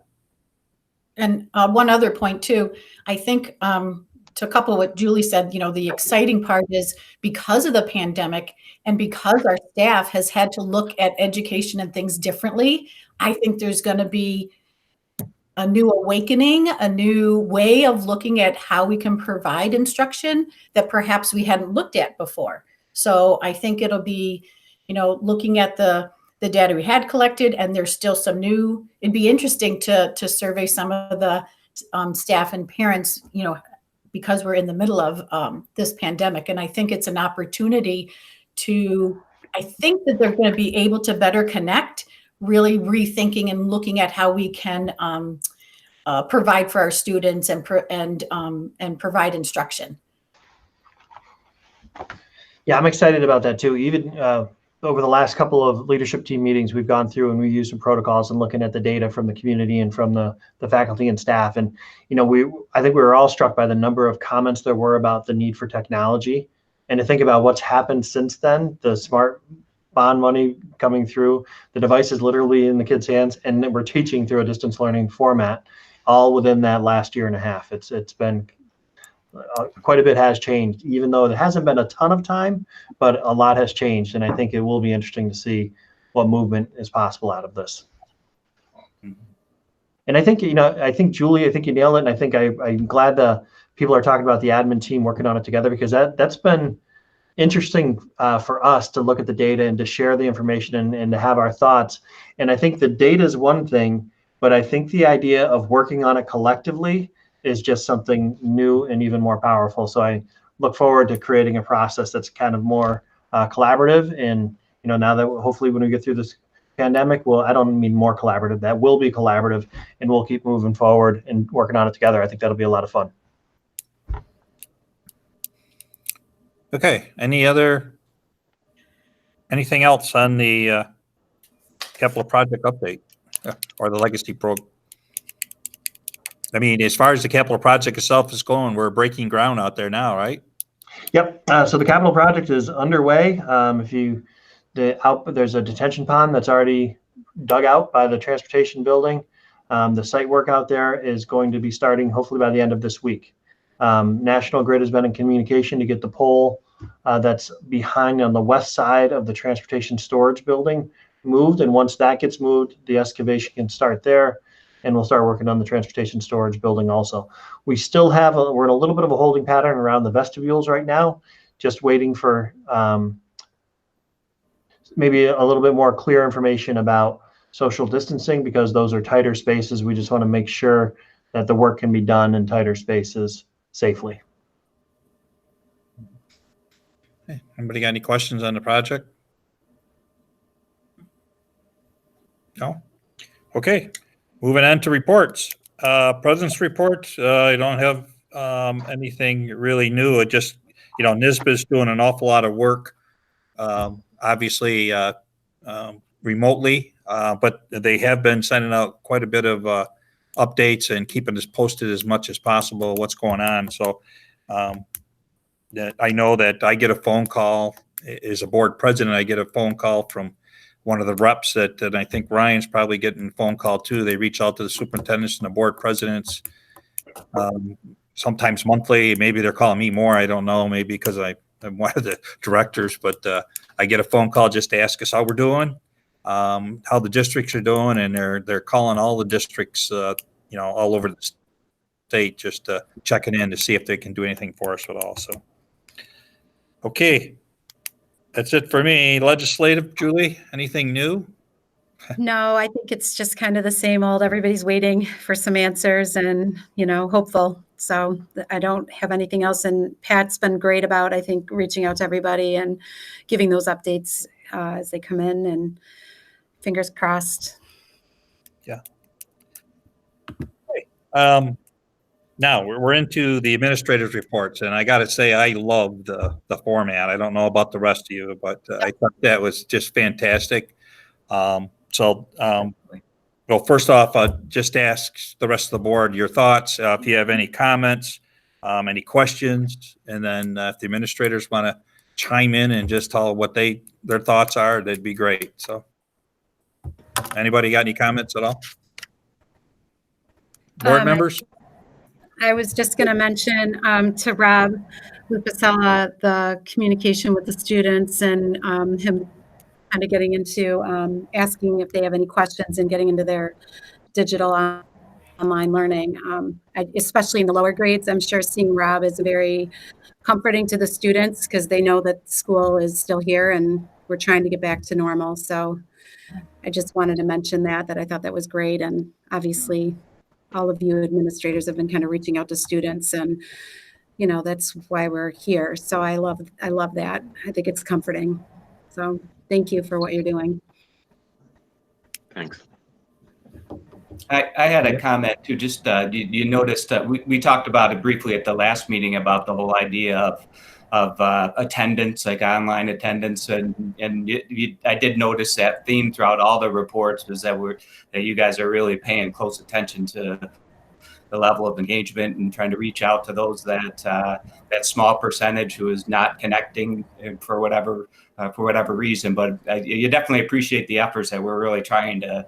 And one other point too, I think to couple what Julie said, the exciting part is because of the pandemic and because our staff has had to look at education and things differently, I think there's going to be a new awakening, a new way of looking at how we can provide instruction that perhaps we hadn't looked at before. So I think it'll be, looking at the data we had collected, and there's still some new, it'd be interesting to survey some of the staff and parents, because we're in the middle of this pandemic. And I think it's an opportunity I think that they're going to be able to better connect, really rethinking and looking at how we can provide for our students and provide instruction. Yeah, I'm excited about that too. Even over the last couple of leadership team meetings, we've gone through and we used some protocols and looking at the data from the community and from the faculty and staff. And, I think we were all struck by the number of comments there were about the need for technology, and to think about what's happened since then, the smart bond money coming through, the device is literally in the kids' hands, and we're teaching through a distance learning format all within that last year and a half. It's been quite a bit has changed, even though there hasn't been a ton of time, but a lot has changed. And I think it will be interesting to see what movement is possible out of this. And I think, Julie, I think you nailed it. And I think I'm glad the people are talking about the admin team working on it together, because that's been interesting for us to look at the data and to share the information and to have our thoughts. And I think the data is one thing, but I think the idea of working on it collectively is just something new and even more powerful. So I look forward to creating a process that's kind of more collaborative. And, now that hopefully when we get through this pandemic, I don't mean more collaborative, that will be collaborative, and we'll keep moving forward and working on it together. I think that'll be a lot of fun. Okay. Anything else on the capital project update or the legacy program? I mean, as far as the capital project itself is going, we're breaking ground out there now, right? Yep. So the capital project is underway. There's a detention pond that's already dug out by the transportation building. The site work out there is going to be starting hopefully by the end of this week. National Grid has been in communication to get the pole that's behind on the west side of the transportation storage building moved. And once that gets moved, the excavation can start there. And we'll start working on the transportation storage building also. We still we're in a little bit of a holding pattern around the vestibules right now, just waiting for maybe a little bit more clear information about social distancing, because those are tighter spaces. We just want to make sure that the work can be done in tighter spaces safely. Hey, anybody got any questions on the project? No? Okay. Moving on to reports. President's report. I don't have anything really new. It just, NISBA's doing an awful lot of work, obviously remotely, but they have been sending out quite a bit of updates and keeping us posted as much as possible what's going on. So that I know that I get a phone call as a board president. I get a phone call from one of the reps that I think Ryan's probably getting a phone call too. They reach out to the superintendents and the board presidents, sometimes monthly. Maybe they're calling me more. I don't know. Maybe because I'm one of the directors, but I get a phone call just to ask us how we're doing, how the districts are doing, and they're calling all the districts, all over the state, just checking in to see if they can do anything for us at all. So, okay. That's it for me. Legislative, Julie, anything new? No, I think it's just kind of the same old. Everybody's waiting for some answers and, hopeful. So I don't have anything else. And Pat's been great about, I think, reaching out to everybody and giving those updates as they come in, and fingers crossed. Yeah. Now we're into the administrator's reports, and I got to say I love the format. I don't know about the rest of you, but I thought that was just fantastic. Well, first off, just ask the rest of the board your thoughts. If you have any comments, any questions, and then if the administrators want to chime in and just tell what their thoughts are, that'd be great. So anybody got any comments at all? Board members? I was just going to mention to Rob Lupacella the communication with the students and him kind of getting into asking if they have any questions and getting into their digital online learning, especially in the lower grades. I'm sure seeing Rob is very comforting to the students because they know that school is still here and we're trying to get back to normal. So I just wanted to mention that I thought that was great. And obviously all of you administrators have been kind of reaching out to students, and that's why we're here. So I love that. I think it's comforting. So thank you for what you're doing. Thanks. I had a comment too. Just you noticed that we talked about it briefly at the last meeting about the whole idea of attendance, like online attendance, and I did notice that theme throughout all the reports was that you guys are really paying close attention to the level of engagement and trying to reach out to those that small percentage who is not connecting for whatever reason. But you definitely appreciate the efforts that we're really trying to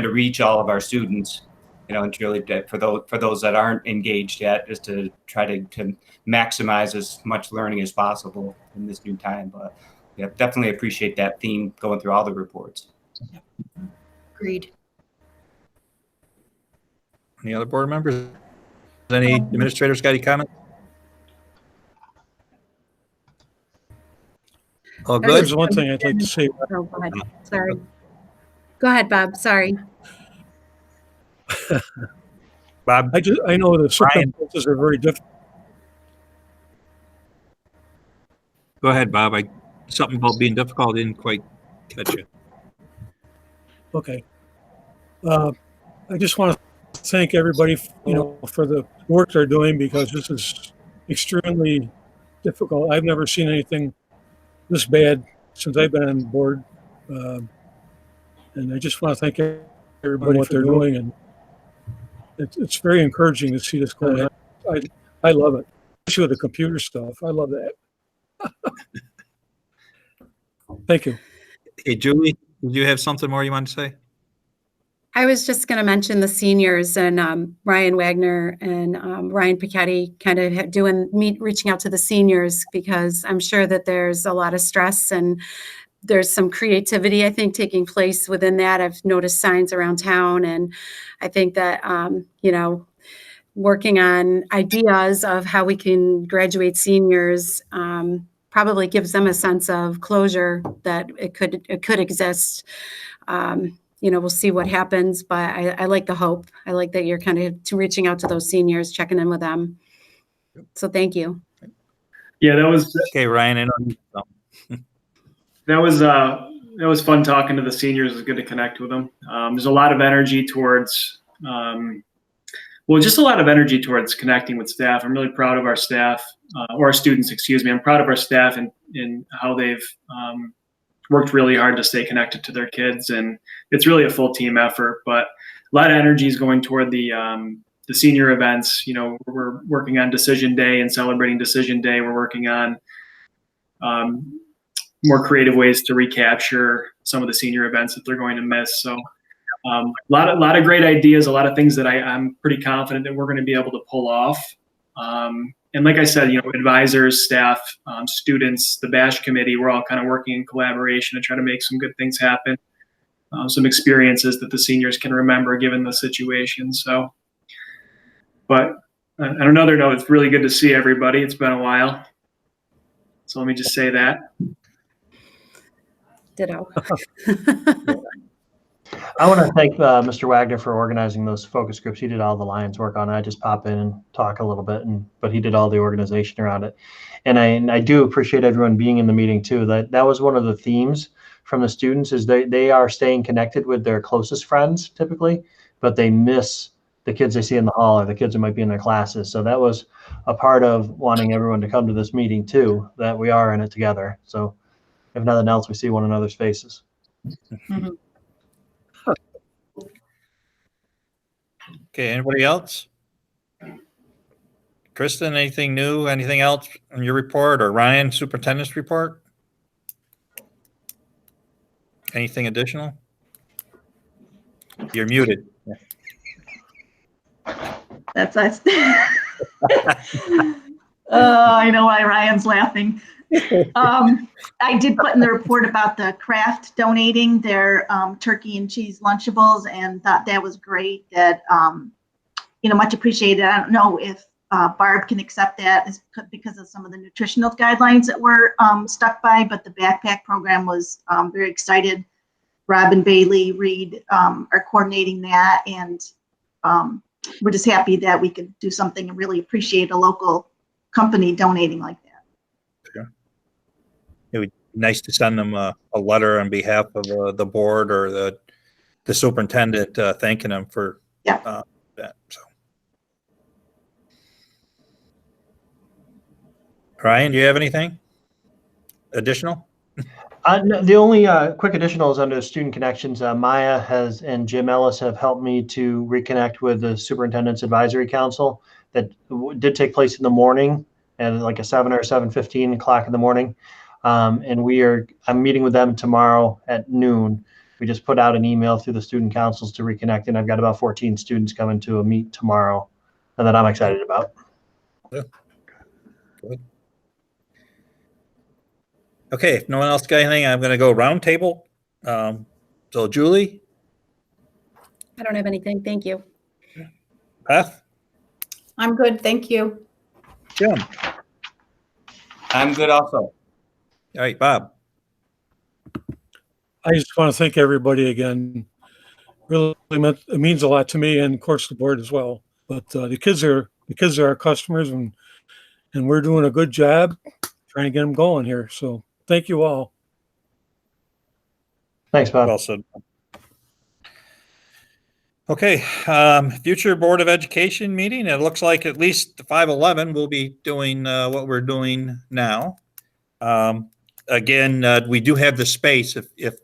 reach all of our students, and really for those that aren't engaged yet, just to try to maximize as much learning as possible in this new time. But yeah, definitely appreciate that theme going through all the reports. Agreed. Any other board members? Any administrators got any comments? Oh, good. There's one thing I'd like to say. Oh, go ahead. Sorry. Go ahead, Bob. Sorry. Bob, I know the circumstances are very difficult. go ahead, Bob. Something about being difficult, I didn't quite catch you. Okay. I just want to thank everybody, for the work they're doing, because this is extremely difficult. I've never seen anything this bad since I've been on board. And I just want to thank everybody for what they're doing. And it's very encouraging to see this going on. I love it, especially with the computer stuff. I love that. Thank you. Hey, Julie, did you have something more you want to say? I was just going to mention the seniors and Ryan Wagner and Ryan Pichetti kind of reaching out to the seniors, because I'm sure that there's a lot of stress and there's some creativity, I think, taking place within that. I've noticed signs around town, and I think that, working on ideas of how we can graduate seniors probably gives them a sense of closure that it could exist. We'll see what happens, but I like the hope. I like that you're kind of reaching out to those seniors, checking in with them. So thank you. Yeah, that was okay, Ryan. I know. That was fun talking to the seniors. It was good to connect with them. There's a lot of energy towards, just a lot of energy towards connecting with staff. I'm really proud of our staff, or our students, excuse me. I'm proud of our staff and how they've worked really hard to stay connected to their kids, and it's really a full team effort. But a lot of energy is going toward the senior events. We're working on Decision Day and celebrating Decision Day. We're working on more creative ways to recapture some of the senior events that they're going to miss. So a lot of great ideas, a lot of things that I'm pretty confident that we're going to be able to pull off. And like I said, advisors, staff, students, the BASH committee, we're all kind of working in collaboration to try to make some good things happen. Some experiences that the seniors can remember given the situation. So, but on another note, it's really good to see everybody. It's been a while. So let me just say that. Ditto. I want to thank Mr. Wagner for organizing those focus groups. He did all the Lions work on it. I just pop in and talk a little bit, but he did all the organization around it. And I do appreciate everyone being in the meeting too. That was one of the themes from the students, is they are staying connected with their closest friends typically, but they miss the kids they see in the hall or the kids that might be in their classes. So that was a part of wanting everyone to come to this meeting too, that we are in it together. So if nothing else, we see one another's faces. Mm-hmm. Okay, anybody else? Kristen, anything new? Anything else in your report, or Ryan, superintendent's report? Anything additional? You're muted. That's us. I know why Ryan's laughing. I did put in the report about the Kraft donating their turkey and cheese Lunchables, and thought that was great. That much appreciated. I don't know if Barb can accept that because of some of the nutritional guidelines that we're stuck by, but the backpack program was very excited. Rob and Bailey Reed are coordinating that, and we're just happy that we could do something and really appreciate a local company donating like that. Sure. It would be nice to send them a letter on behalf of the board or the superintendent thanking them for that. So, Ryan, do you have anything additional? No, the only quick additional is under Student Connections. Maya and Jim Ellis have helped me to reconnect with the Superintendent's Advisory Council that did take place in the morning at like a 7 or 7:15 o'clock in the morning. And I'm meeting with them tomorrow at noon. We just put out an email through the student councils to reconnect, and I've got about 14 students coming to a meet tomorrow, and that I'm excited about. Yeah. Good. Okay, if no one else got anything, I'm going to go round table. So Julie? I don't have anything. Thank you. Beth? I'm good, thank you. Jim? I'm good also. All right, Bob? I just want to thank everybody again. Really, it means a lot to me, and of course the board as well. But the kids are our customers, and we're doing a good job trying to get them going here. So thank you all. Thanks, Bob. Well said. Okay, future Board of Education meeting. It looks like at least 511 will be doing what we're doing now. Again, we do have the space. If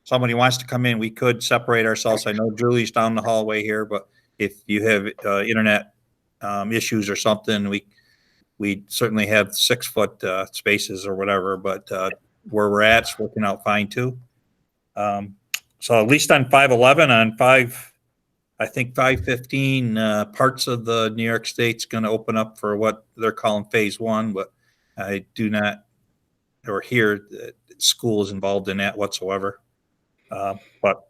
somebody wants to come in, we could separate ourselves. I know Julie's down the hallway here, but if you have internet issues or something, we certainly have 6-foot spaces or whatever. But where we're at, it's working out fine too. So at least on 511, on 515, parts of the New York State's going to open up for what they're calling phase 1, but I do not or hear that school is involved in that whatsoever. But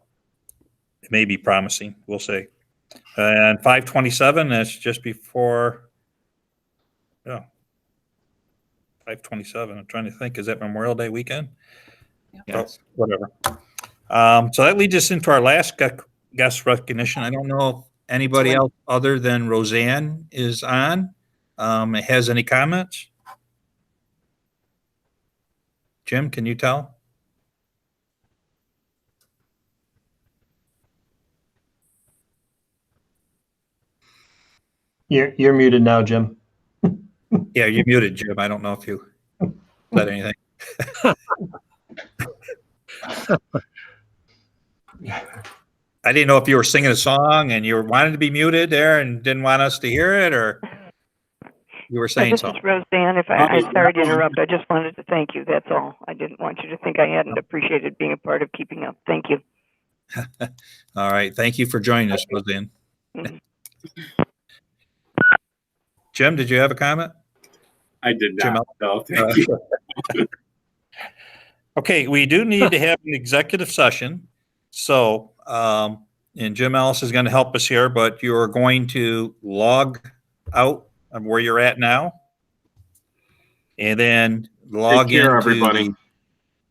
it may be promising. We'll see. And 527, that's just before. Yeah. 527. I'm trying to think. Is that Memorial Day weekend? Yes. Oh, whatever. So that leads us into our last guest recognition. I don't know if anybody else other than Roseanne is on. Has any comments? Jim, can you tell? You're muted now, Jim. Yeah, you're muted, Jim. I don't know if you said anything. I didn't know if you were singing a song and you wanted to be muted there and didn't want us to hear it, or you were saying something. This is Roseanne. I'm sorry to interrupt. I just wanted to thank you. That's all. I didn't want you to think I hadn't appreciated being a part of keeping up. Thank you. All right. Thank you for joining us, Roseanne. Mm-hmm. Jim, did you have a comment? I did not. No, thank you. Okay, we do need to have an executive session. So, and Jim Ellis is going to help us here, but you're going to log out of where you're at now, and then log Take care, into everybody.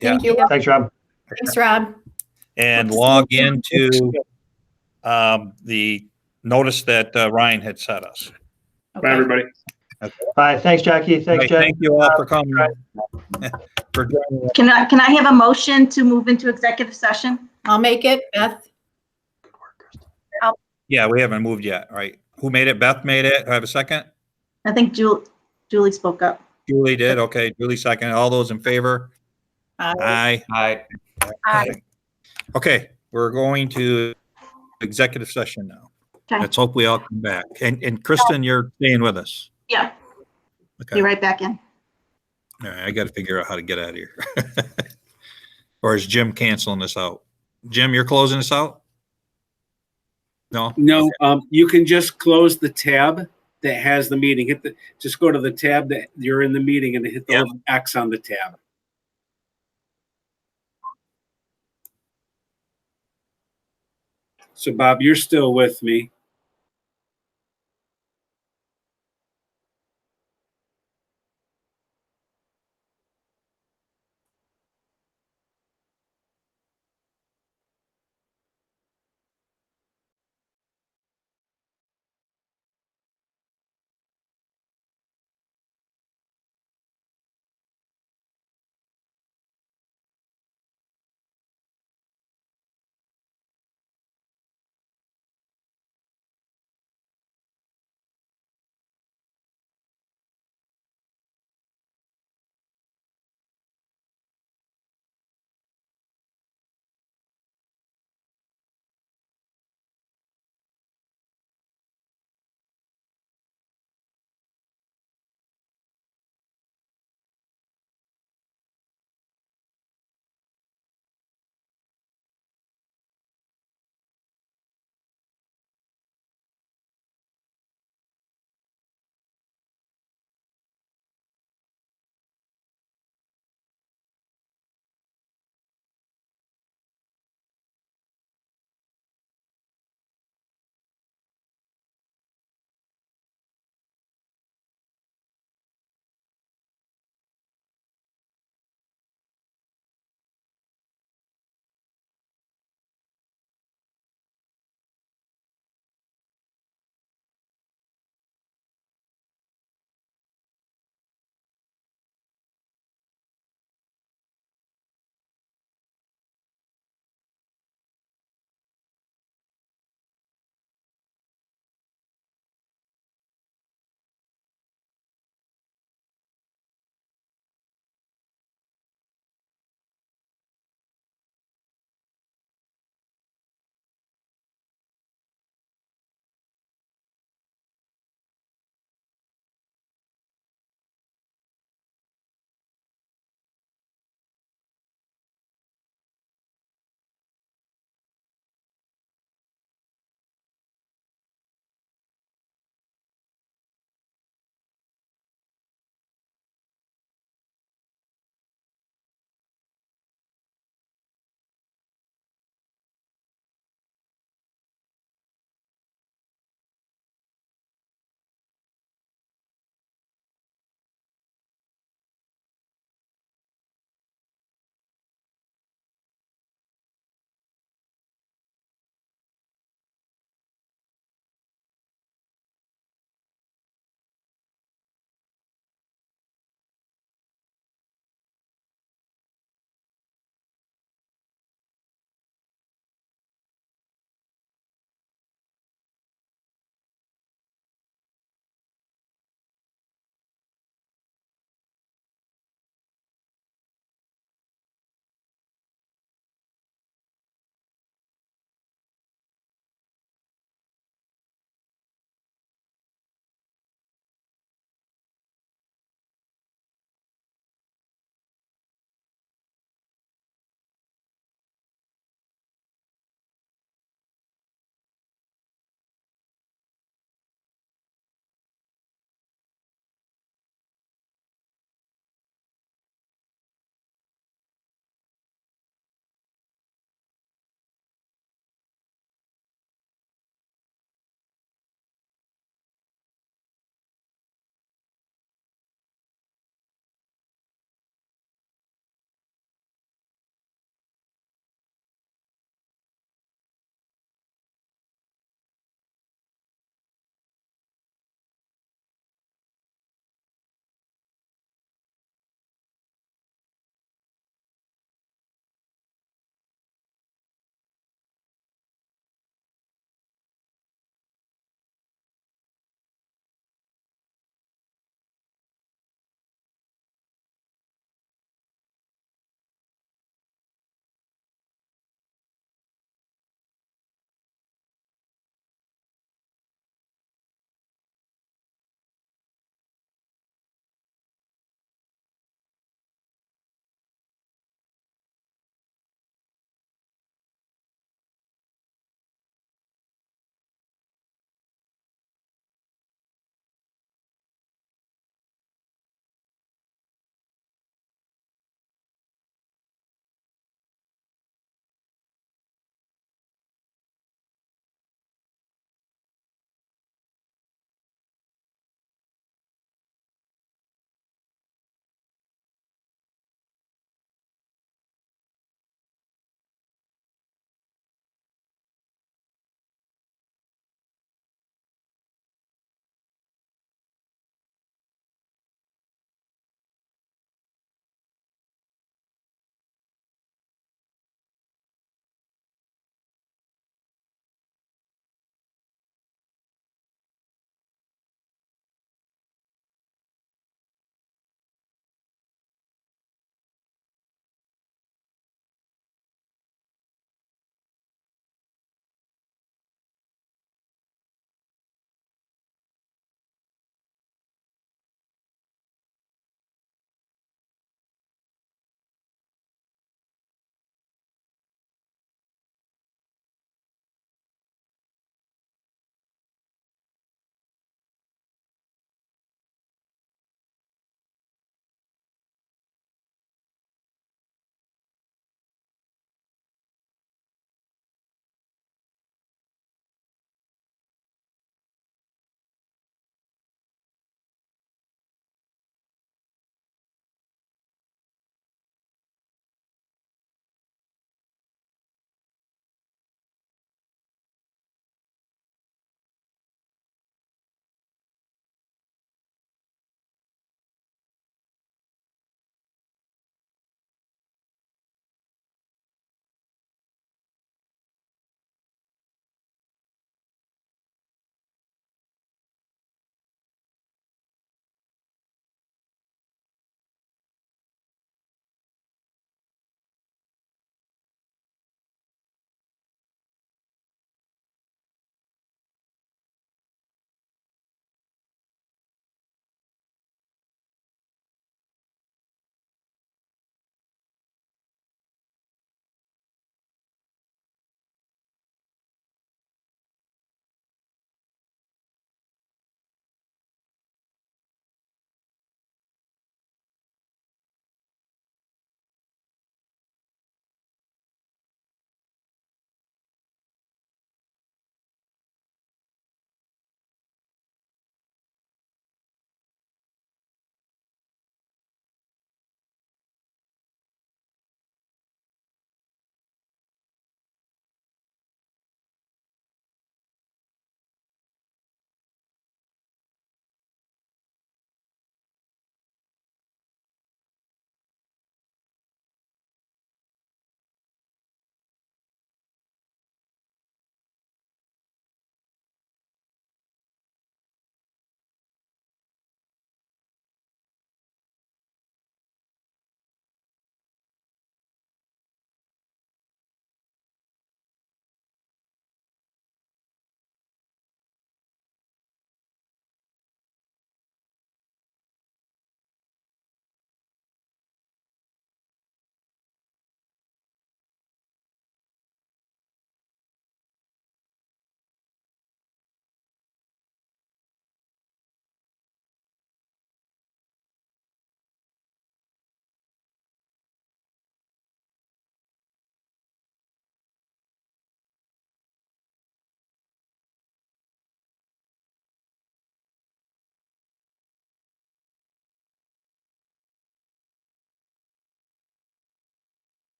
Thank you. Thanks, Rob. Thanks, Rob. and log into the notice that Ryan had sent us. Bye, everybody. Bye. Thanks, Jackie. Thanks, Right, Jen. thank you all for coming. For joining us. Can I have a motion to move into executive session? I'll make it, Beth. Yeah, we haven't moved yet, right? Who made it? Beth made it. Do I have a second? I think Julie spoke up. Julie did. Okay, Julie second. All those in favor? Aye. Aye. Aye. Okay, we're going to executive session now. Okay. Let's hope we all come back. And Kristen, you're staying with us. Yeah, Okay. be right back in. All right, I got to figure out how to get out of here. Or is Jim canceling this out? Jim, you're closing this out? No? No, Okay. you can just close the tab that has the meeting. Just go to the tab that you're in the meeting and hit the Yep. little X on the tab. So Bob, you're still with me.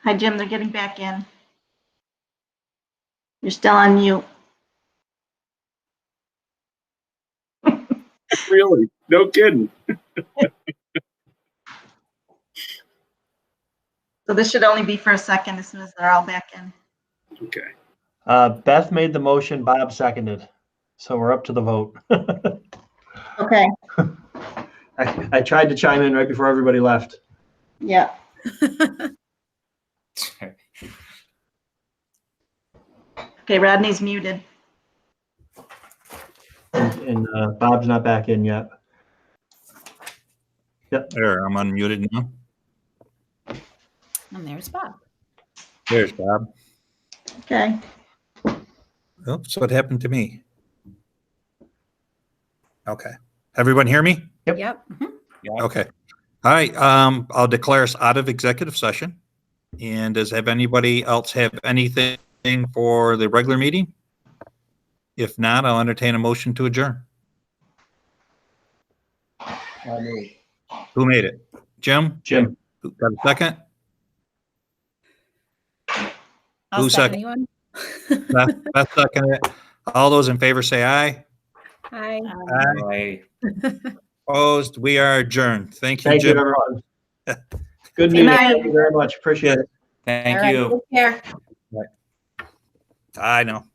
Hi, Jim, they're getting back in. You're still on mute. Really? No kidding. So this should only be for a second as soon as they're all back in. Okay. Beth made the motion, Bob seconded. So we're up to the vote. Okay, I tried to chime in right before everybody left. yeah. Okay, Rodney's muted. And Bob's not back in yet. There, I'm unmuted now. And there's Bob. There's Bob. Okay. Oops, what happened to me? Okay. Everyone hear me? Yep. Okay. All right. I'll declare us out of executive session. And does anybody else have anything for the regular meeting? If not, I'll entertain a motion to adjourn. Who made it? Jim? Jim. Got a second? I'll Who second second? anyone. Beth seconded it. All those in favor say aye. Hi. Aye. Opposed? We are adjourned. Thank you, Thank you, Jim. everyone. Good Good meeting. night. Thank you very much. Appreciate it. Thank All right, you. take care. I know.